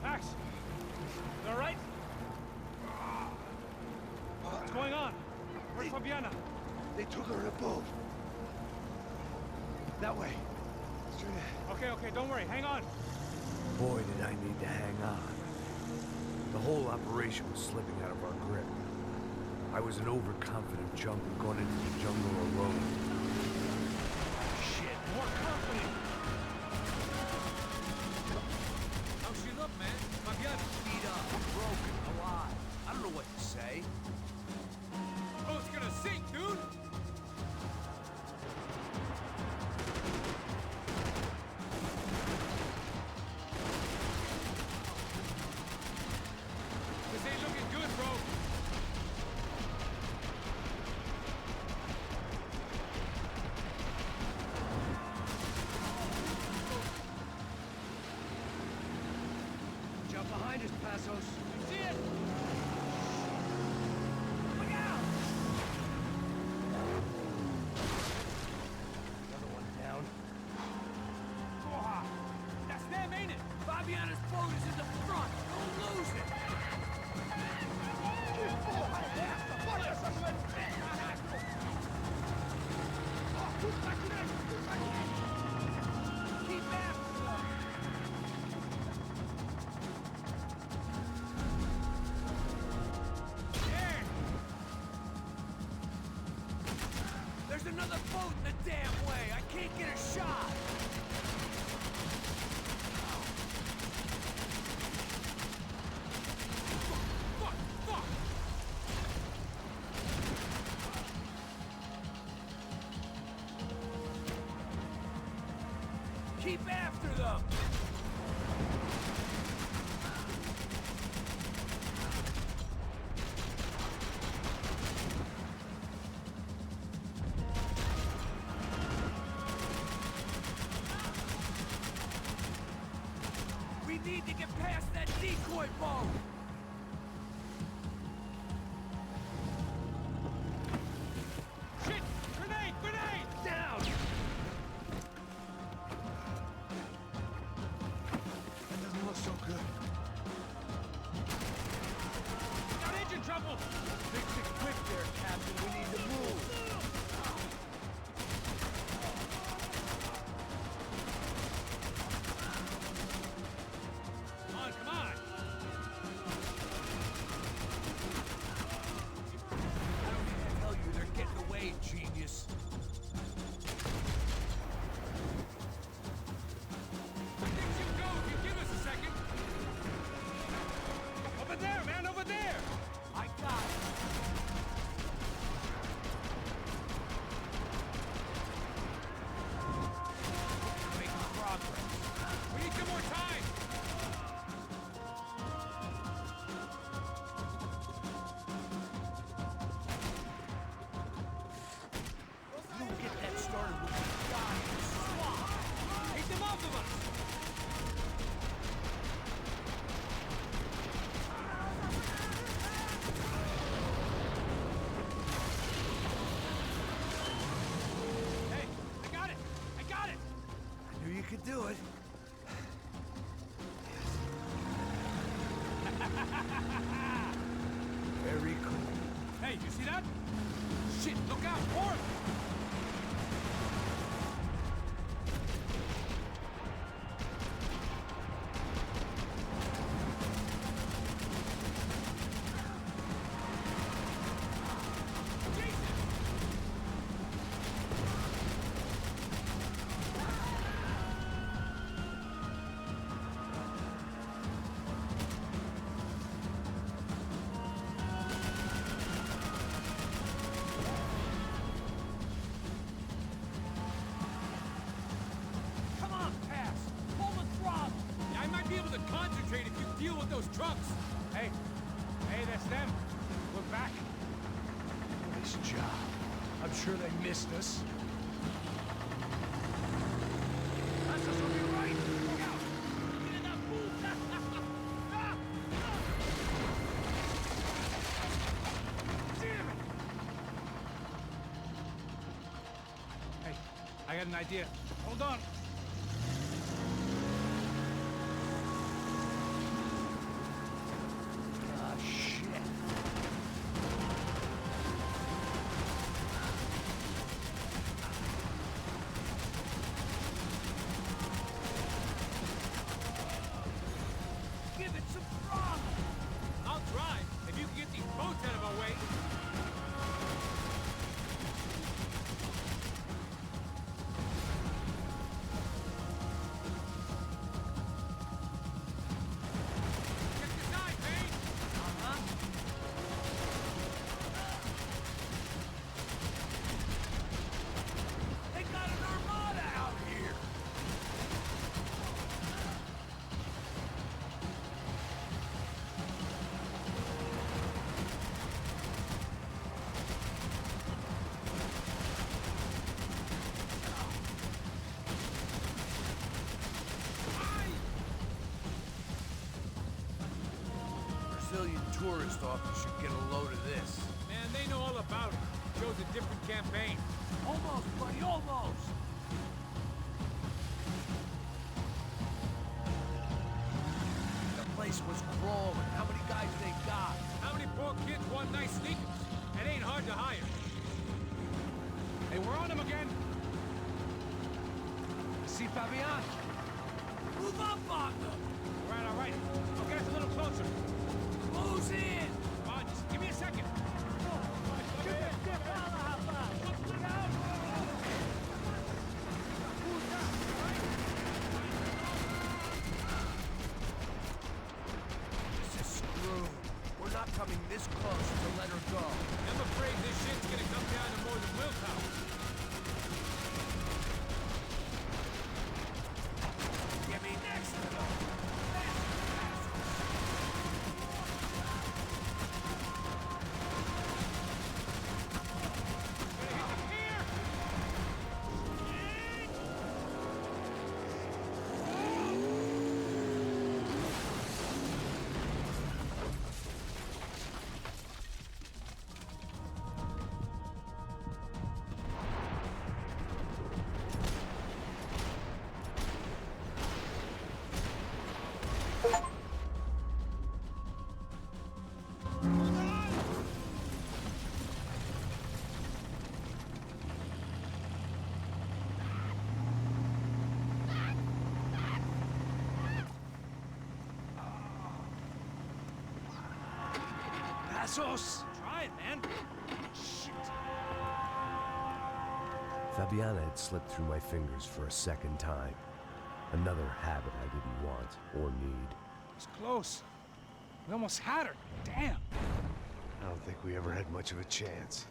[SPEAKER 1] Max! You all right? What's going on? Where's Fabiana?
[SPEAKER 12] They took her in a boat. That way. Straight ahead.
[SPEAKER 1] Okay, don't worry. Hang on.
[SPEAKER 2] Boy, did I need to hang on. The whole operation was slipping out of our grip. I was an overconfident jungle going into the jungle alone.
[SPEAKER 1] Shit, more company!
[SPEAKER 3] How's she look, man? Fabiana? Beat up, broken, alive. I don't know what to say.
[SPEAKER 5] Boat's gonna sink, dude! This ain't looking good, bro.
[SPEAKER 11] Jump behind us, Passos.
[SPEAKER 5] See it?
[SPEAKER 11] Another one down.
[SPEAKER 5] Porra! That's them, ain't it? Fabiana's boat is in the front. Don't lose it. Keep after them. There. There's another boat in the damn way. I can't get a shot. Fuck! Keep after them! We need to get past that decoy boat! Shit! Grenade! Down!
[SPEAKER 12] That doesn't look so good.
[SPEAKER 5] Got engine trouble!
[SPEAKER 3] Fix it quick there, Captain. We need to move.
[SPEAKER 5] Come on! I don't need to tell you they're getting away, genius. Things you go if you give us a second. Over there, man, over there! I got it. Making progress. We need some more time! You don't get that started when you die in the swamp. Take them off of us! Hey, I got it! I got it!
[SPEAKER 3] I knew you could do it.
[SPEAKER 2] Very cool.
[SPEAKER 5] Hey, you see that? Shit, look out! More! Come on, Pass! Pull the throttle! Yeah, I might be able to concentrate if you deal with those trucks!
[SPEAKER 1] Hey, that's them. We're back.
[SPEAKER 11] Nice job. I'm sure they missed us.
[SPEAKER 5] Passos will be right! Look out! Get that puta! Damn it!
[SPEAKER 1] Hey, I got an idea. Hold on.
[SPEAKER 3] tourist office should get a load of this.
[SPEAKER 5] Man, they know all about it. Shows a different campaign.
[SPEAKER 3] Almost, buddy, almost! The place was crawling. How many guys they got?
[SPEAKER 5] How many poor kids want nice sneakers? It ain't hard to hire. Hey, we're on him again.
[SPEAKER 7] See Fabian?
[SPEAKER 3] Move up on them!
[SPEAKER 5] All right. I'll get us a little closer.
[SPEAKER 3] Close in!
[SPEAKER 5] Come on, just give me a second.
[SPEAKER 3] This is screwed. We're not coming this close to let her go.
[SPEAKER 5] I'm afraid this shit's gonna come down to more than willpower.
[SPEAKER 3] Get me next to them!
[SPEAKER 7] Passos!
[SPEAKER 5] Try it, man. Shit.
[SPEAKER 2] Fabiana had slipped through my fingers for a second time. Another habit I didn't want or need.
[SPEAKER 5] It's close. We almost had her. Damn.
[SPEAKER 3] I don't think we ever had much of a chance.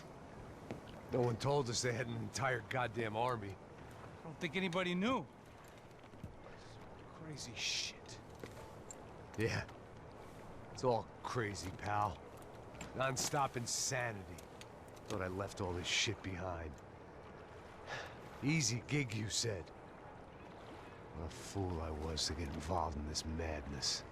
[SPEAKER 3] No one told us they had an entire goddamn army.
[SPEAKER 5] I don't think anybody knew. Crazy shit.
[SPEAKER 3] Yeah. It's all crazy, pal. Non-stop insanity. Thought I left all this shit behind. Easy gig, you said. What a fool I was to get involved in this madness.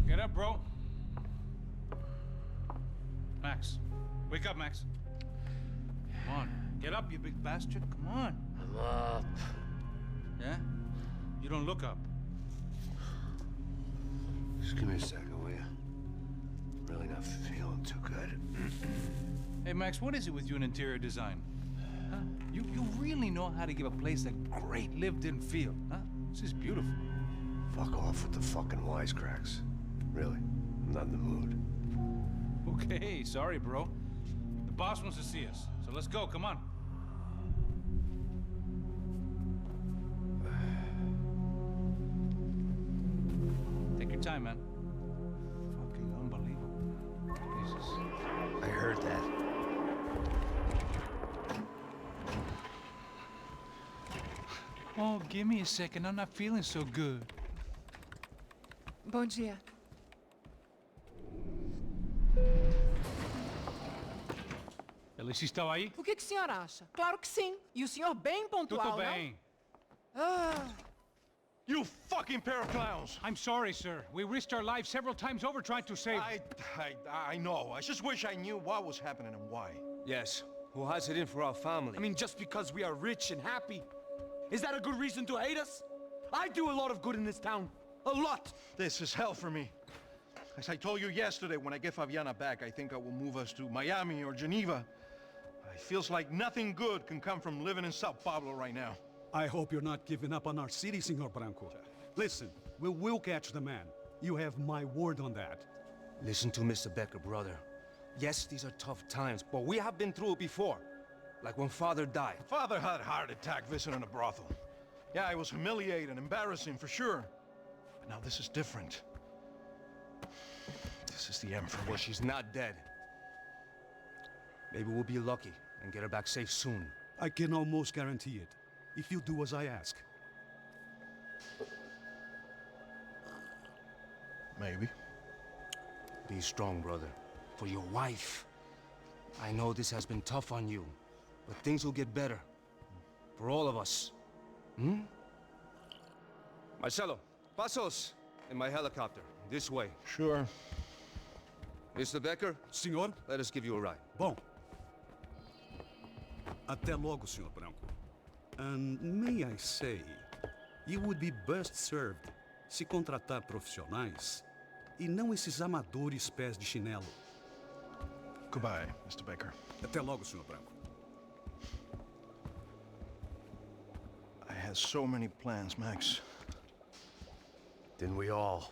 [SPEAKER 5] Get up, bro. Max. Wake up, Max. Come on. Get up, you big bastard. Come on.
[SPEAKER 7] I'm up.
[SPEAKER 5] Yeah? You don't look up.
[SPEAKER 3] Just give me a second, will you? Really not feeling too good.
[SPEAKER 5] Hey, Max, what is it with you and interior design? Huh? You really know how to give a place a great lived-in feel, huh? This is beautiful.
[SPEAKER 3] Fuck off with the fucking wisecracks. Really, I'm not in the mood.
[SPEAKER 5] Okay, sorry, bro. The boss wants to see us, so let's go, come on. Take your time, man. Fucking unbelievable. Jesus.
[SPEAKER 3] I heard that.
[SPEAKER 5] Oh, give me a second. I'm not feeling so good.
[SPEAKER 16] Bom dia.
[SPEAKER 5] Alice estava aí?
[SPEAKER 16] O que o senhor acha? Claro que sim. E o senhor bem pontual,
[SPEAKER 5] Tudo bem.
[SPEAKER 16] Ah,
[SPEAKER 12] You fucking pair of clowns!
[SPEAKER 5] I'm sorry, sir. We risked our lives several times over trying to save...
[SPEAKER 12] I know. I just wish I knew what was happening and why.
[SPEAKER 11] Yes, who has it in for our family.
[SPEAKER 4] I mean, just because we are rich and happy, is that a good reason to hate us? I do a lot of good in this town. A lot!
[SPEAKER 12] This is hell for me. As I told you yesterday, when I get Fabiana back, I think I will move us to Miami or Geneva. It feels like nothing good can come from living in Sao Paulo right now.
[SPEAKER 17] I hope you're not giving up on our city, Senor Branco. Listen, we will catch the man. You have my word on that.
[SPEAKER 11] Listen to Mr. Becker, brother. Yes, these are tough times, but we have been through it before. Like when Father died.
[SPEAKER 12] Father had a heart attack visiting a brothel. Yeah, it was humiliating, embarrassing, for sure. But now this is different. This is the end for me.
[SPEAKER 11] Well, she's not dead. Maybe we'll be lucky and get her back safe soon.
[SPEAKER 17] I can almost guarantee it, if you do as I ask.
[SPEAKER 12] Maybe.
[SPEAKER 11] Be strong, brother. For your wife. I know this has been tough on you, but things will get better. For all of us. Hmm? Marcelo, pasos in my helicopter. This way.
[SPEAKER 12] Sure.
[SPEAKER 11] Mr. Becker?
[SPEAKER 17] Senhor?
[SPEAKER 11] Let us give you a ride.
[SPEAKER 17] Bom. Até logo, Senhor Branco. And may I say, you would be best served se contratar profissionais e não esses amadores pés de chinelo.
[SPEAKER 12] Goodbye, Mr. Baker.
[SPEAKER 17] Até logo, Senhor Branco.
[SPEAKER 12] I had so many plans, Max.
[SPEAKER 2] Didn't we all?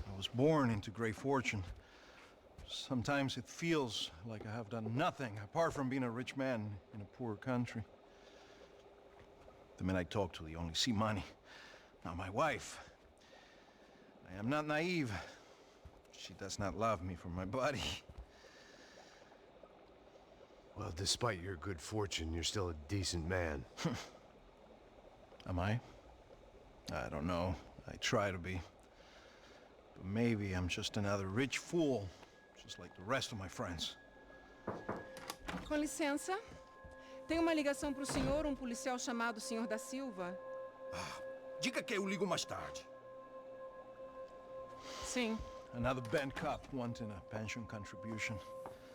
[SPEAKER 12] I was born into great fortune. Sometimes it feels like I have done nothing apart from being a rich man in a poor country. The men I talk to, they only see money. Now my wife, I am not naive. She does not love me for my body.
[SPEAKER 2] Well, despite your good fortune, you're still a decent man.
[SPEAKER 12] Am I? I don't know. I try to be. But maybe I'm just another rich fool, just like the rest of my friends.
[SPEAKER 16] Com licença. Tem uma ligação para o senhor, policial chamado Senhor da Silva.
[SPEAKER 12] Diga que eu ligo mais tarde.
[SPEAKER 16] Sim.
[SPEAKER 12] Another bent cop wanting a pension contribution.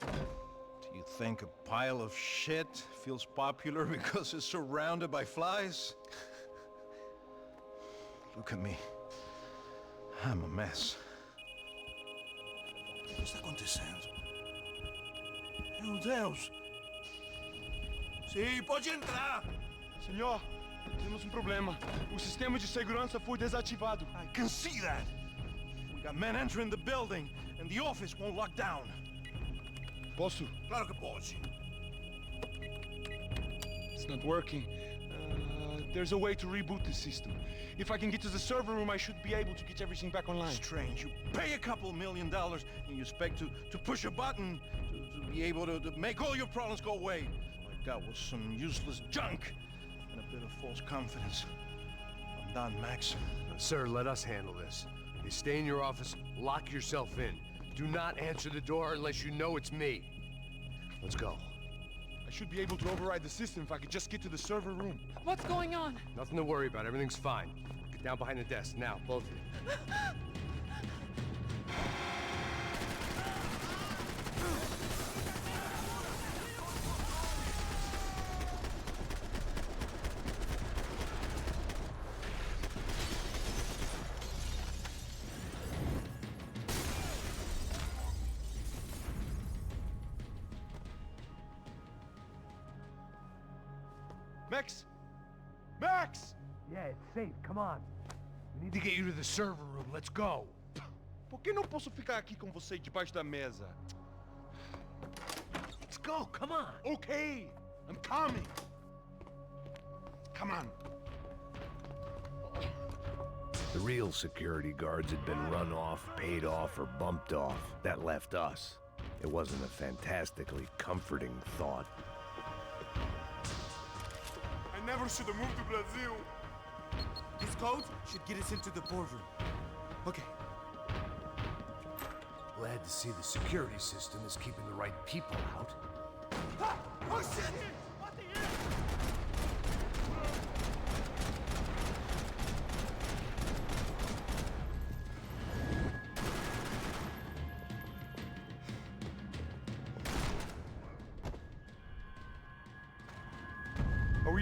[SPEAKER 12] Do you think a pile of shit feels popular because it's surrounded by flies? Look at me. I'm a mess.
[SPEAKER 6] O que está acontecendo? Meu Deus! Sim, pode entrar!
[SPEAKER 4] Senhor, temos problema. O sistema de segurança foi desativado.
[SPEAKER 12] I can see that. We got men entering the building, and the office won't lock down.
[SPEAKER 4] Posso?
[SPEAKER 6] Claro que pode.
[SPEAKER 4] It's not working. There's a way to reboot the system. If I can get to the server room, I should be able to get everything back online.
[SPEAKER 12] Strange. You pay a couple $1 million, and you expect to push a button to be able to make all your problems go away. All I got was some useless junk and a bit of false confidence. I'm done, Max.
[SPEAKER 2] Sir, let us handle this. You stay in your office, lock yourself in. Do not answer the door unless you know it's me. Let's go.
[SPEAKER 4] I should be able to override the system if I could just get to the server room.
[SPEAKER 16] What's going on?
[SPEAKER 2] Nothing to worry about. Everything's fine. Get down behind the desk. Now, both of you.
[SPEAKER 4] Max! Max!
[SPEAKER 2] Yeah, it's safe. Come on. We need to get you to the server room. Let's go.
[SPEAKER 4] Por que não posso ficar aqui com você debaixo da mesa?
[SPEAKER 2] Let's go. Come on.
[SPEAKER 4] Okay, I'm coming. Come on.
[SPEAKER 2] The real security guards had been run off, paid off, or bumped off. That left us. It wasn't a fantastically comforting thought.
[SPEAKER 6] I never should have moved to Brazil. This code should get us into the boardroom. Okay.
[SPEAKER 2] Glad to see the security system is keeping the right people out.
[SPEAKER 6] Ah! Oh shit!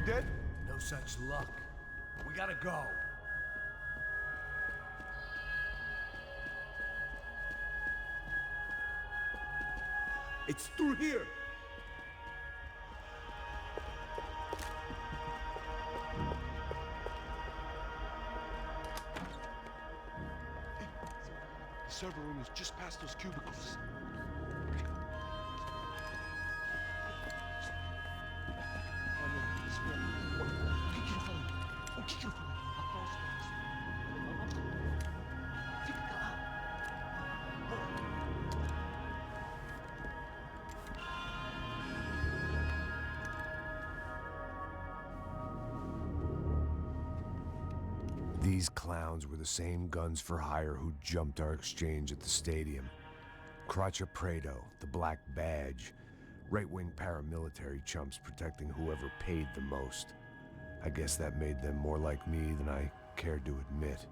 [SPEAKER 18] dead?
[SPEAKER 2] No such luck. We gotta go.
[SPEAKER 18] It's through here.
[SPEAKER 12] The server room is just past those cubicles.
[SPEAKER 2] These clowns were the same guns for hire who jumped our exchange at the stadium. Cracha Prado, the Black Badge, right-wing paramilitary chumps protecting whoever paid the most. I guess that made them more like me than I cared to admit.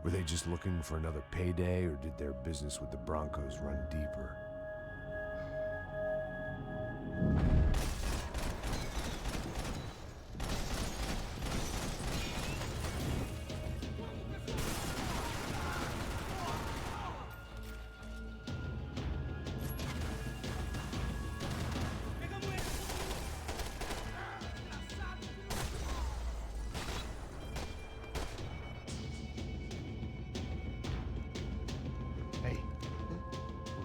[SPEAKER 2] Were they just looking for another payday, or did their business with the Broncos run deeper?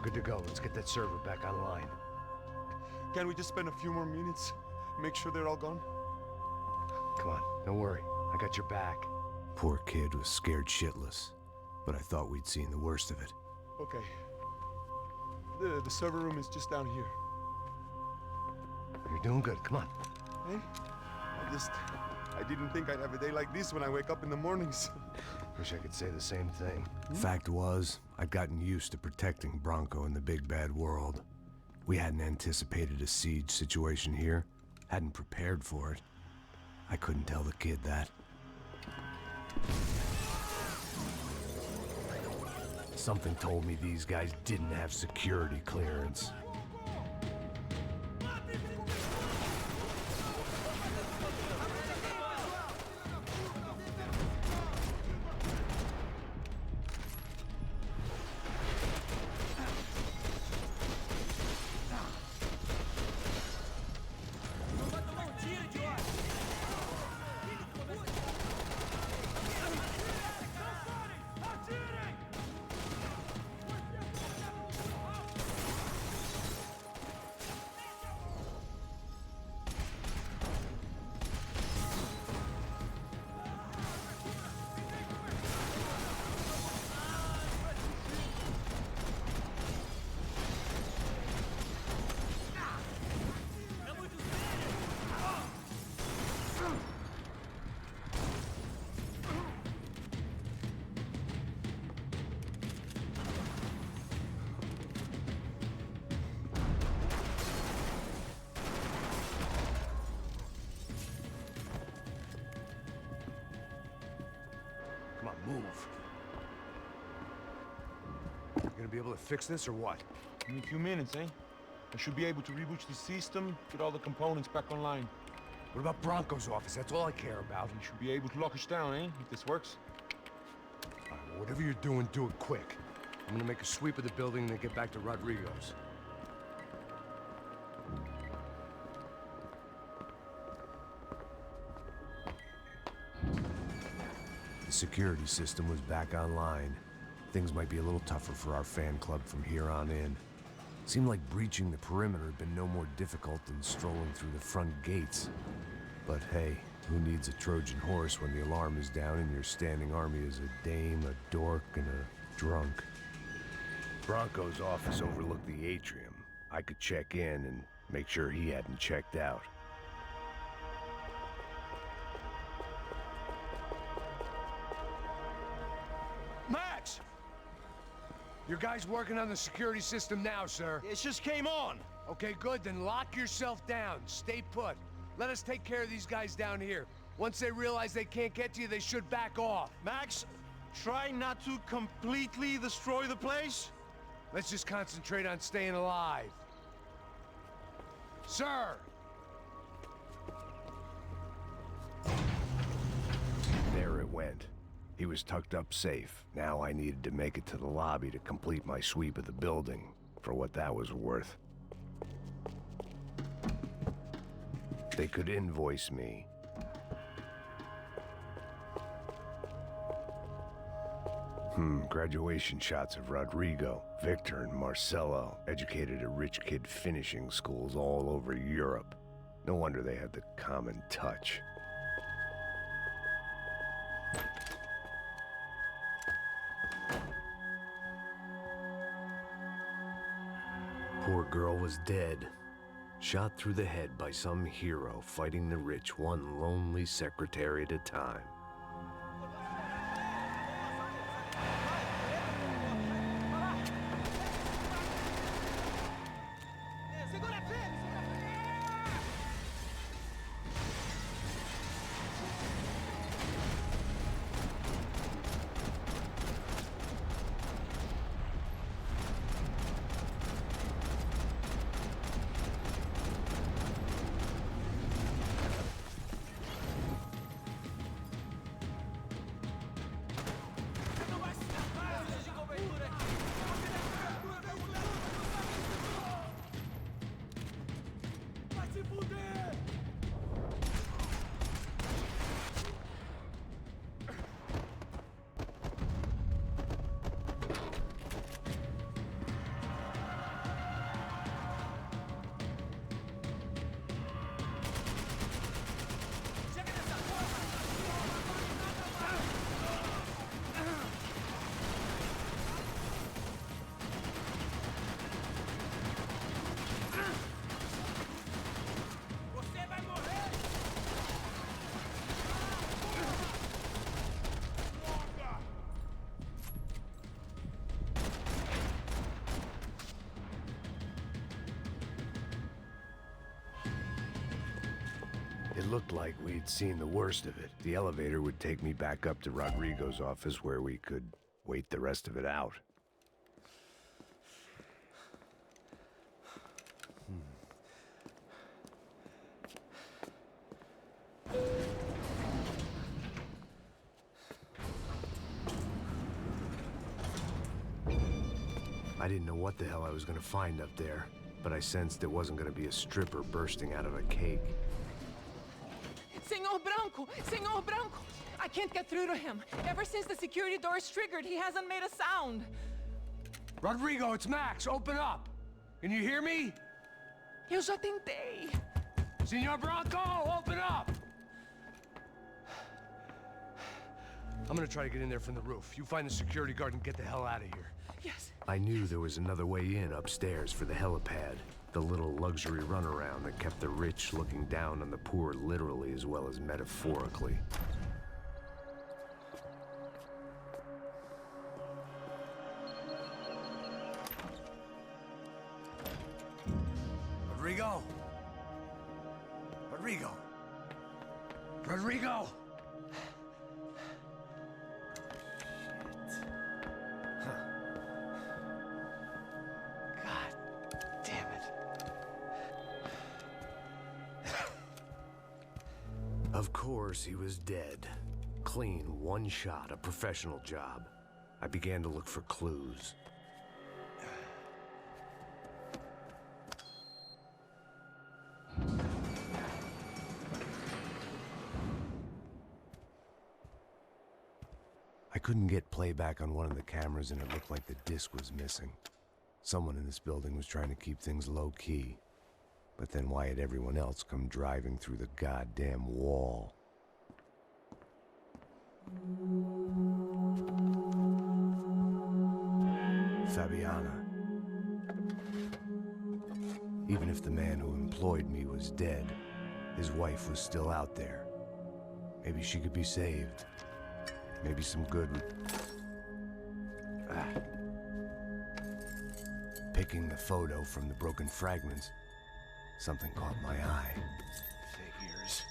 [SPEAKER 2] Good to go. Let's get that server back online.
[SPEAKER 18] Can we just spend a few more minutes? Make sure they're all gone?
[SPEAKER 2] Come on, don't worry. I got your back. Poor kid was scared shitless, but I thought we'd seen the worst of it.
[SPEAKER 18] Okay. The server room is just down here.
[SPEAKER 2] You're doing good. Come on.
[SPEAKER 18] Hey? I didn't think I'd have a day like this when I wake up in the mornings.
[SPEAKER 2] Wish I could say the same thing. Fact was, I'd gotten used to protecting Bronco in the big bad world. We hadn't anticipated a siege situation here, hadn't prepared for it. I couldn't tell the kid that. Something told me these guys didn't have security clearance. Come on, move. You gonna be able to fix this or what?
[SPEAKER 18] In a few minutes, eh? I should be able to reboot the system, get all the components back online.
[SPEAKER 2] What about Bronco's office? That's all I care about.
[SPEAKER 18] You should be able to lock us down, eh? If this works.
[SPEAKER 2] All right, well, whatever you're doing, do it quick. I'm gonna make a sweep of the building and then get back to Rodrigo's. The security system was back online. Things might be a little tougher for our fan club from here on in. Seemed like breaching the perimeter had been no more difficult than strolling through the front gates. But hey, who needs a Trojan horse when the alarm is down and your standing army is a dame, a dork, and a drunk? Bronco's office overlooked the atrium. I could check in and make sure he hadn't checked out.
[SPEAKER 18] Max!
[SPEAKER 2] Your guys working on the security system now, sir.
[SPEAKER 18] It just came on.
[SPEAKER 2] Okay, good. Then lock yourself down. Stay put. Let us take care of these guys down here. Once they realize they can't get to you, they should back off.
[SPEAKER 18] Max, try not to completely destroy the place.
[SPEAKER 2] Let's just concentrate on staying alive. Sir! He was tucked up safe. Now I needed to make it to the lobby to complete my sweep of the building, for what that was worth. They could invoice me. Graduation shots of Rodrigo, Victor, and Marcelo, educated at rich kid finishing schools all over Europe. No wonder they had the common touch. Poor girl was dead. Shot through the head by some hero fighting the rich one lonely secretary at a time. It looked like we'd seen the worst of it. The elevator would take me back up to Rodrigo's office where we could wait the rest of it out. I didn't know what the hell I was gonna find up there, but I sensed it wasn't gonna be a stripper bursting out of a cake.
[SPEAKER 16] Senor Branco! I can't get through to him. Ever since the security door is triggered, he hasn't made a sound.
[SPEAKER 11] Rodrigo, it's Max. Open up. Can you hear me?
[SPEAKER 16] Eu já tentei.
[SPEAKER 11] Senor Branco, open up! I'm gonna try to get in there from the roof. You find the security guard and get the hell out of here.
[SPEAKER 16] Yes.
[SPEAKER 2] I knew there was another way in upstairs for the helipad. The little luxury runaround that kept the rich looking down on the poor literally as well as metaphorically.
[SPEAKER 11] Rodrigo! Rodrigo! Rodrigo!
[SPEAKER 2] Of course, he was dead. Clean, one shot, a professional job. I began to look for clues. I couldn't get playback on one of the cameras and it looked like the disc was missing. Someone in this building was trying to keep things low-key. But then why had everyone else come driving through the goddamn wall? Fabiana. Even if the man who employed me was dead, his wife was still out there. Maybe she could be saved. Maybe some good would... Picking the photo from the broken fragments, something caught my eye. Figures.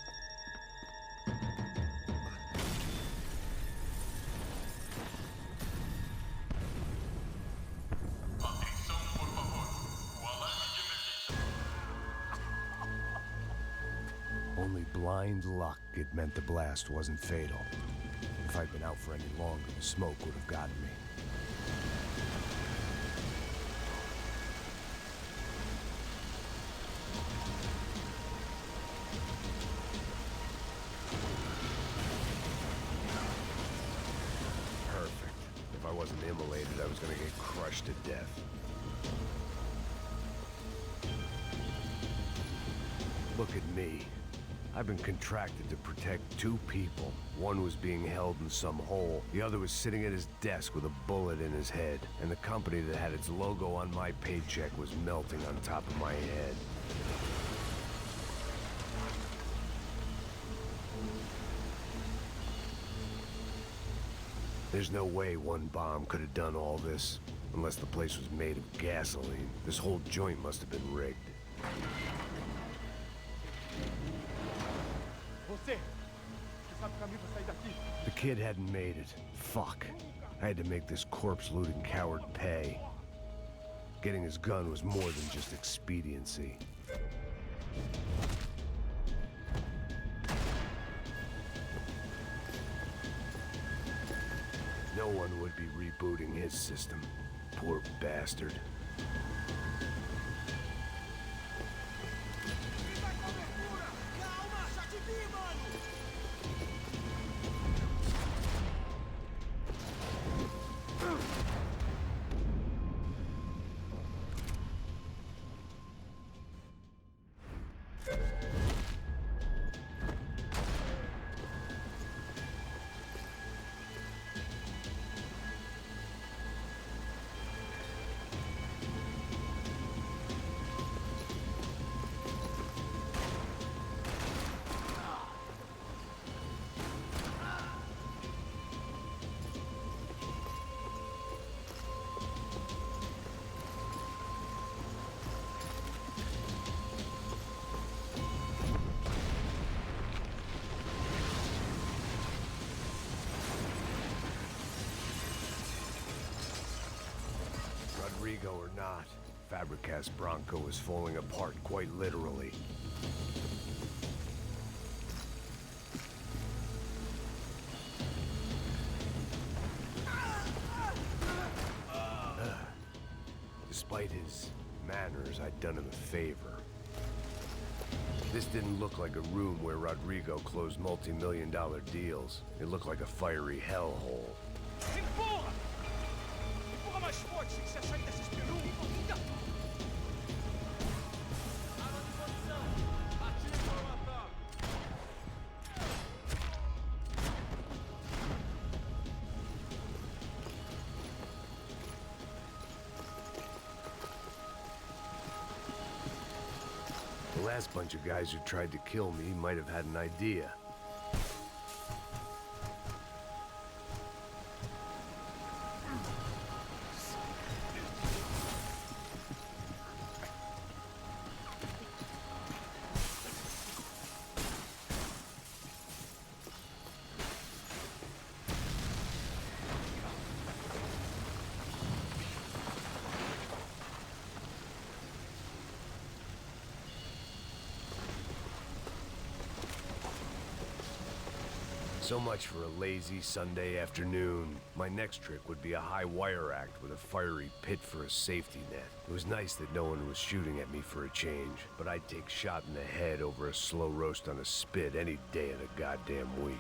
[SPEAKER 2] Only blind luck it meant the blast wasn't fatal. If I'd been out for any longer, the smoke would have gotten me. Perfect. If I wasn't immolated, I was gonna get crushed to death. Look at me. I've been contracted to protect two people. One was being held in some hole. The other was sitting at his desk with a bullet in his head. And the company that had its logo on my paycheck was melting on top of my head. There's no way one bomb could have done all this. Unless the place was made of gasoline. This whole joint must have been rigged. The kid hadn't made it. Fuck. I had to make this corpse-looting coward pay. Getting his gun was more than just expediency. No one would be rebooting his system. Poor bastard. Rodrigo or not, Fabricas Bronco is falling apart quite literally. Despite his manners, I'd done him a favor. This didn't look like a room where Rodrigo closed multi-million-dollar deals. It looked like a fiery hellhole.
[SPEAKER 5] Empurra! Empurra mais forte se quiser sair dessa espelunca. Arma de posição. Atire para matar.
[SPEAKER 2] The last bunch of guys who tried to kill me might have had an idea. So much for a lazy Sunday afternoon. My next trick would be a high wire act with a fiery pit for a safety net. It was nice that no one was shooting at me for a change, but I'd take shot in the head over a slow roast on a spit any day of the goddamn week.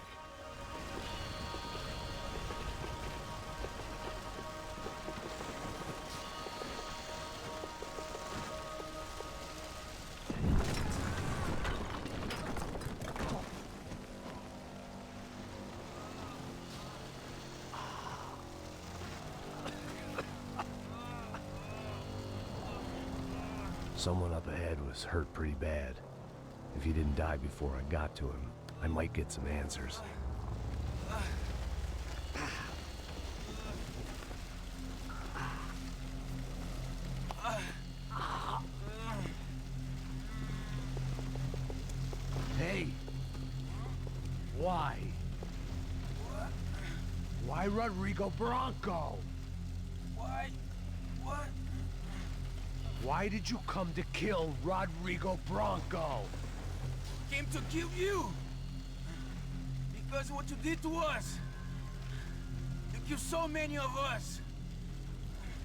[SPEAKER 2] Someone up ahead was hurt pretty bad. If he didn't die before I got to him, I might get some answers. Hey! Why? Why Rodrigo Bronco?
[SPEAKER 5] Why? What?
[SPEAKER 2] Why did you come to kill Rodrigo Bronco?
[SPEAKER 5] Came to kill you. Because of what you did to us.
[SPEAKER 6] kill so many of us.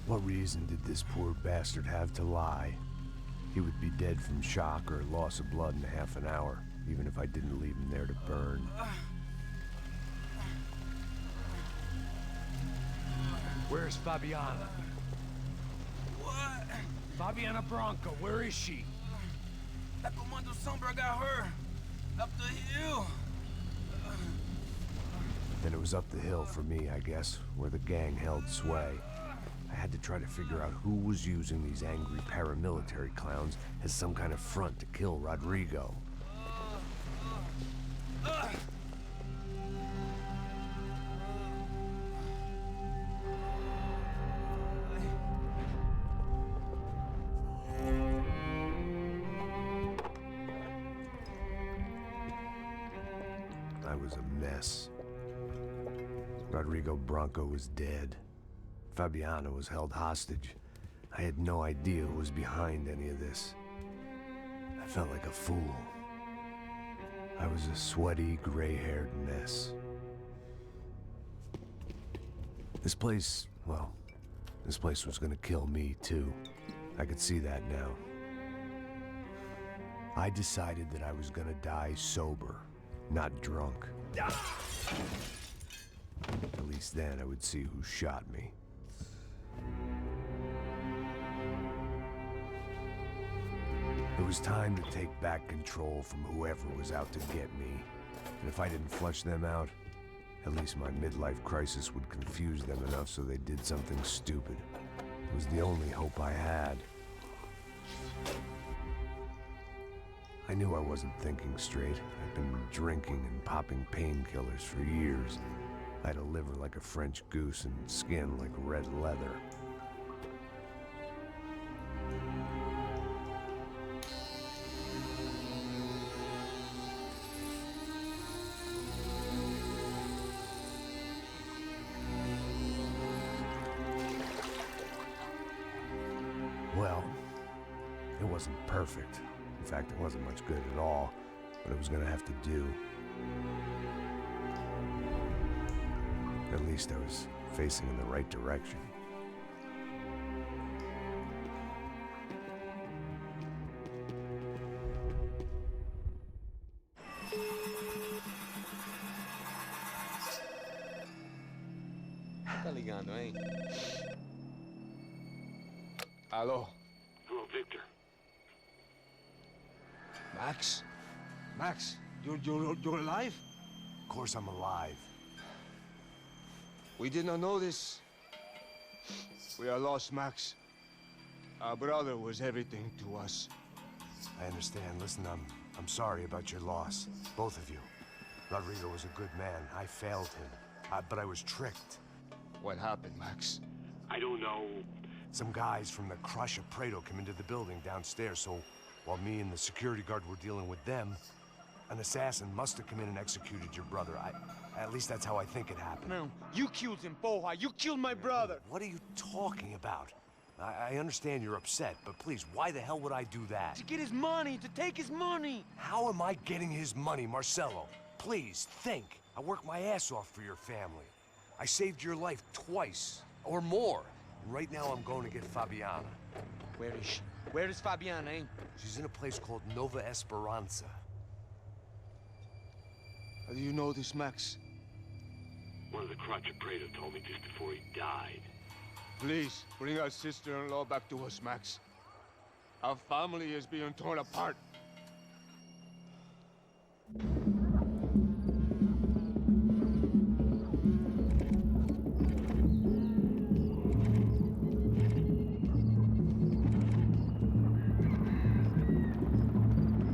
[SPEAKER 2] What reason did this poor bastard have to lie? He would be dead from shock or loss of blood in half an hour, even if I didn't leave him there to burn.
[SPEAKER 7] Where's Fabiana?
[SPEAKER 6] What?
[SPEAKER 7] Fabiana Branco, where is she?
[SPEAKER 6] That Comando Sombra got her. Up the hill.
[SPEAKER 2] Then it was up the hill for me, I guess, where the gang held sway. I had to try to figure out who was using these angry paramilitary clowns as some kind of front to kill Rodrigo. I was a mess. Rodrigo Branco was dead. Fabiana was held hostage. I had no idea who was behind any of this. I felt like a fool. I was a sweaty, gray-haired mess. This place, well, this place was gonna kill me too. I could see that now. I decided that I was gonna die sober, not drunk. At least then I would see who shot me. It was time to take back control from whoever was out to get me. And if I didn't flush them out, at least my midlife crisis would confuse them enough so they did something stupid. It was the only hope I had. I knew I wasn't thinking straight. I'd been drinking and popping painkillers for years. I had a liver like a French goose and skin like red leather. Well, it wasn't perfect. In fact, it wasn't much good at all, but it was gonna have to do. At least I was facing in the right direction.
[SPEAKER 4] Tá ligando, hein?
[SPEAKER 11] Hello?
[SPEAKER 3] Hello, Victor.
[SPEAKER 11] Max? Max, you're alive?
[SPEAKER 2] Of course I'm alive.
[SPEAKER 11] We did not know this. We are lost, Max. Our brother was everything to us.
[SPEAKER 2] I understand. Listen, I'm sorry about your loss. Both of you. Rodrigo was a good man. I failed him. But I was tricked.
[SPEAKER 11] What happened, Max?
[SPEAKER 3] I don't know.
[SPEAKER 2] Some guys from the Crush of Prado came into the building downstairs, so while me and the security guard were dealing with them, an assassin must have come in and executed your brother. At least that's how I think it happened.
[SPEAKER 4] No, you killed him, Porra. You killed my brother.
[SPEAKER 2] What are you talking about? I understand you're upset, but please, why the hell would I do that?
[SPEAKER 4] To get his money, to take his money.
[SPEAKER 2] How am I getting his money, Marcelo? Please, think. I worked my ass off for your family. I saved your life twice, or more. And right now I'm going to get Fabiana.
[SPEAKER 4] Where is she? Where is Fabiana, eh?
[SPEAKER 2] She's in a place called Nova Esperanza.
[SPEAKER 11] How do you know this, Max?
[SPEAKER 3] One of the Crotch of Prado told me just before he died.
[SPEAKER 11] Please, bring our sister-in-law back to us, Max. Our family is being torn apart.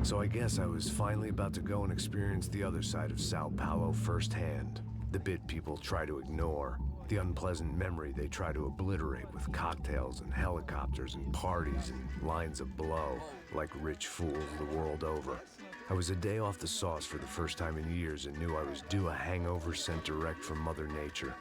[SPEAKER 2] So I guess I was finally about to go and experience the other side of Sao Paulo firsthand. The bit people try to ignore. The unpleasant memory they try to obliterate with cocktails and helicopters and parties and lines of blow, like rich fools the world over. I was a day off the sauce for the first time in years and knew I was due a hangover sent direct from Mother Nature.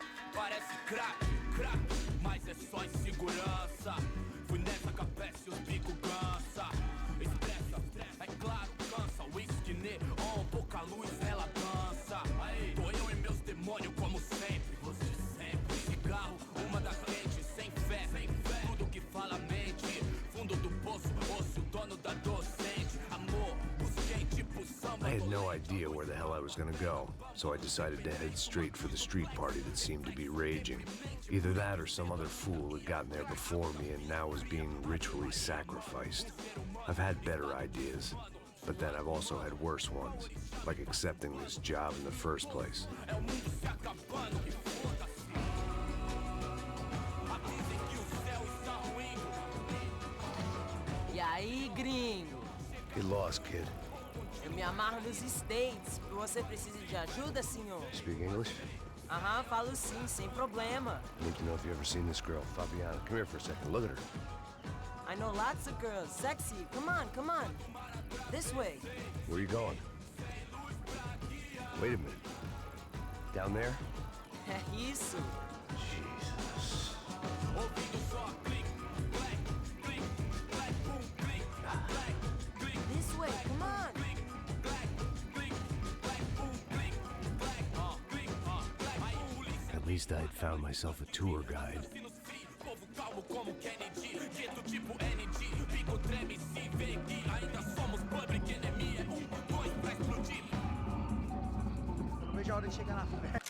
[SPEAKER 2] idea where the hell I was gonna go, so I decided to head straight for the street party that seemed to be raging. Either that or some other fool had gotten there before me and now was being ritually sacrificed. I've had better ideas, but then I've also had worse ones, like accepting this job in the first place.
[SPEAKER 19] E aí, gringo?
[SPEAKER 2] Get lost, kid.
[SPEAKER 19] Eu me amarro nos States. Você precisa de ajuda, senhor?
[SPEAKER 2] Speak English?
[SPEAKER 19] Aham, falo sim, sem problema.
[SPEAKER 2] I need to know if you've ever seen this girl, Fabiana. Come here for a second. Look at her.
[SPEAKER 19] I know lots of girls. Sexy. Come on, come on. This way.
[SPEAKER 2] Where are you going? Wait a minute. Down there?
[SPEAKER 19] É isso.
[SPEAKER 2] Jesus.
[SPEAKER 19] This way, come on.
[SPEAKER 2] At least I had found myself a tour guide.
[SPEAKER 4] Não vejo a hora de chegar na festa.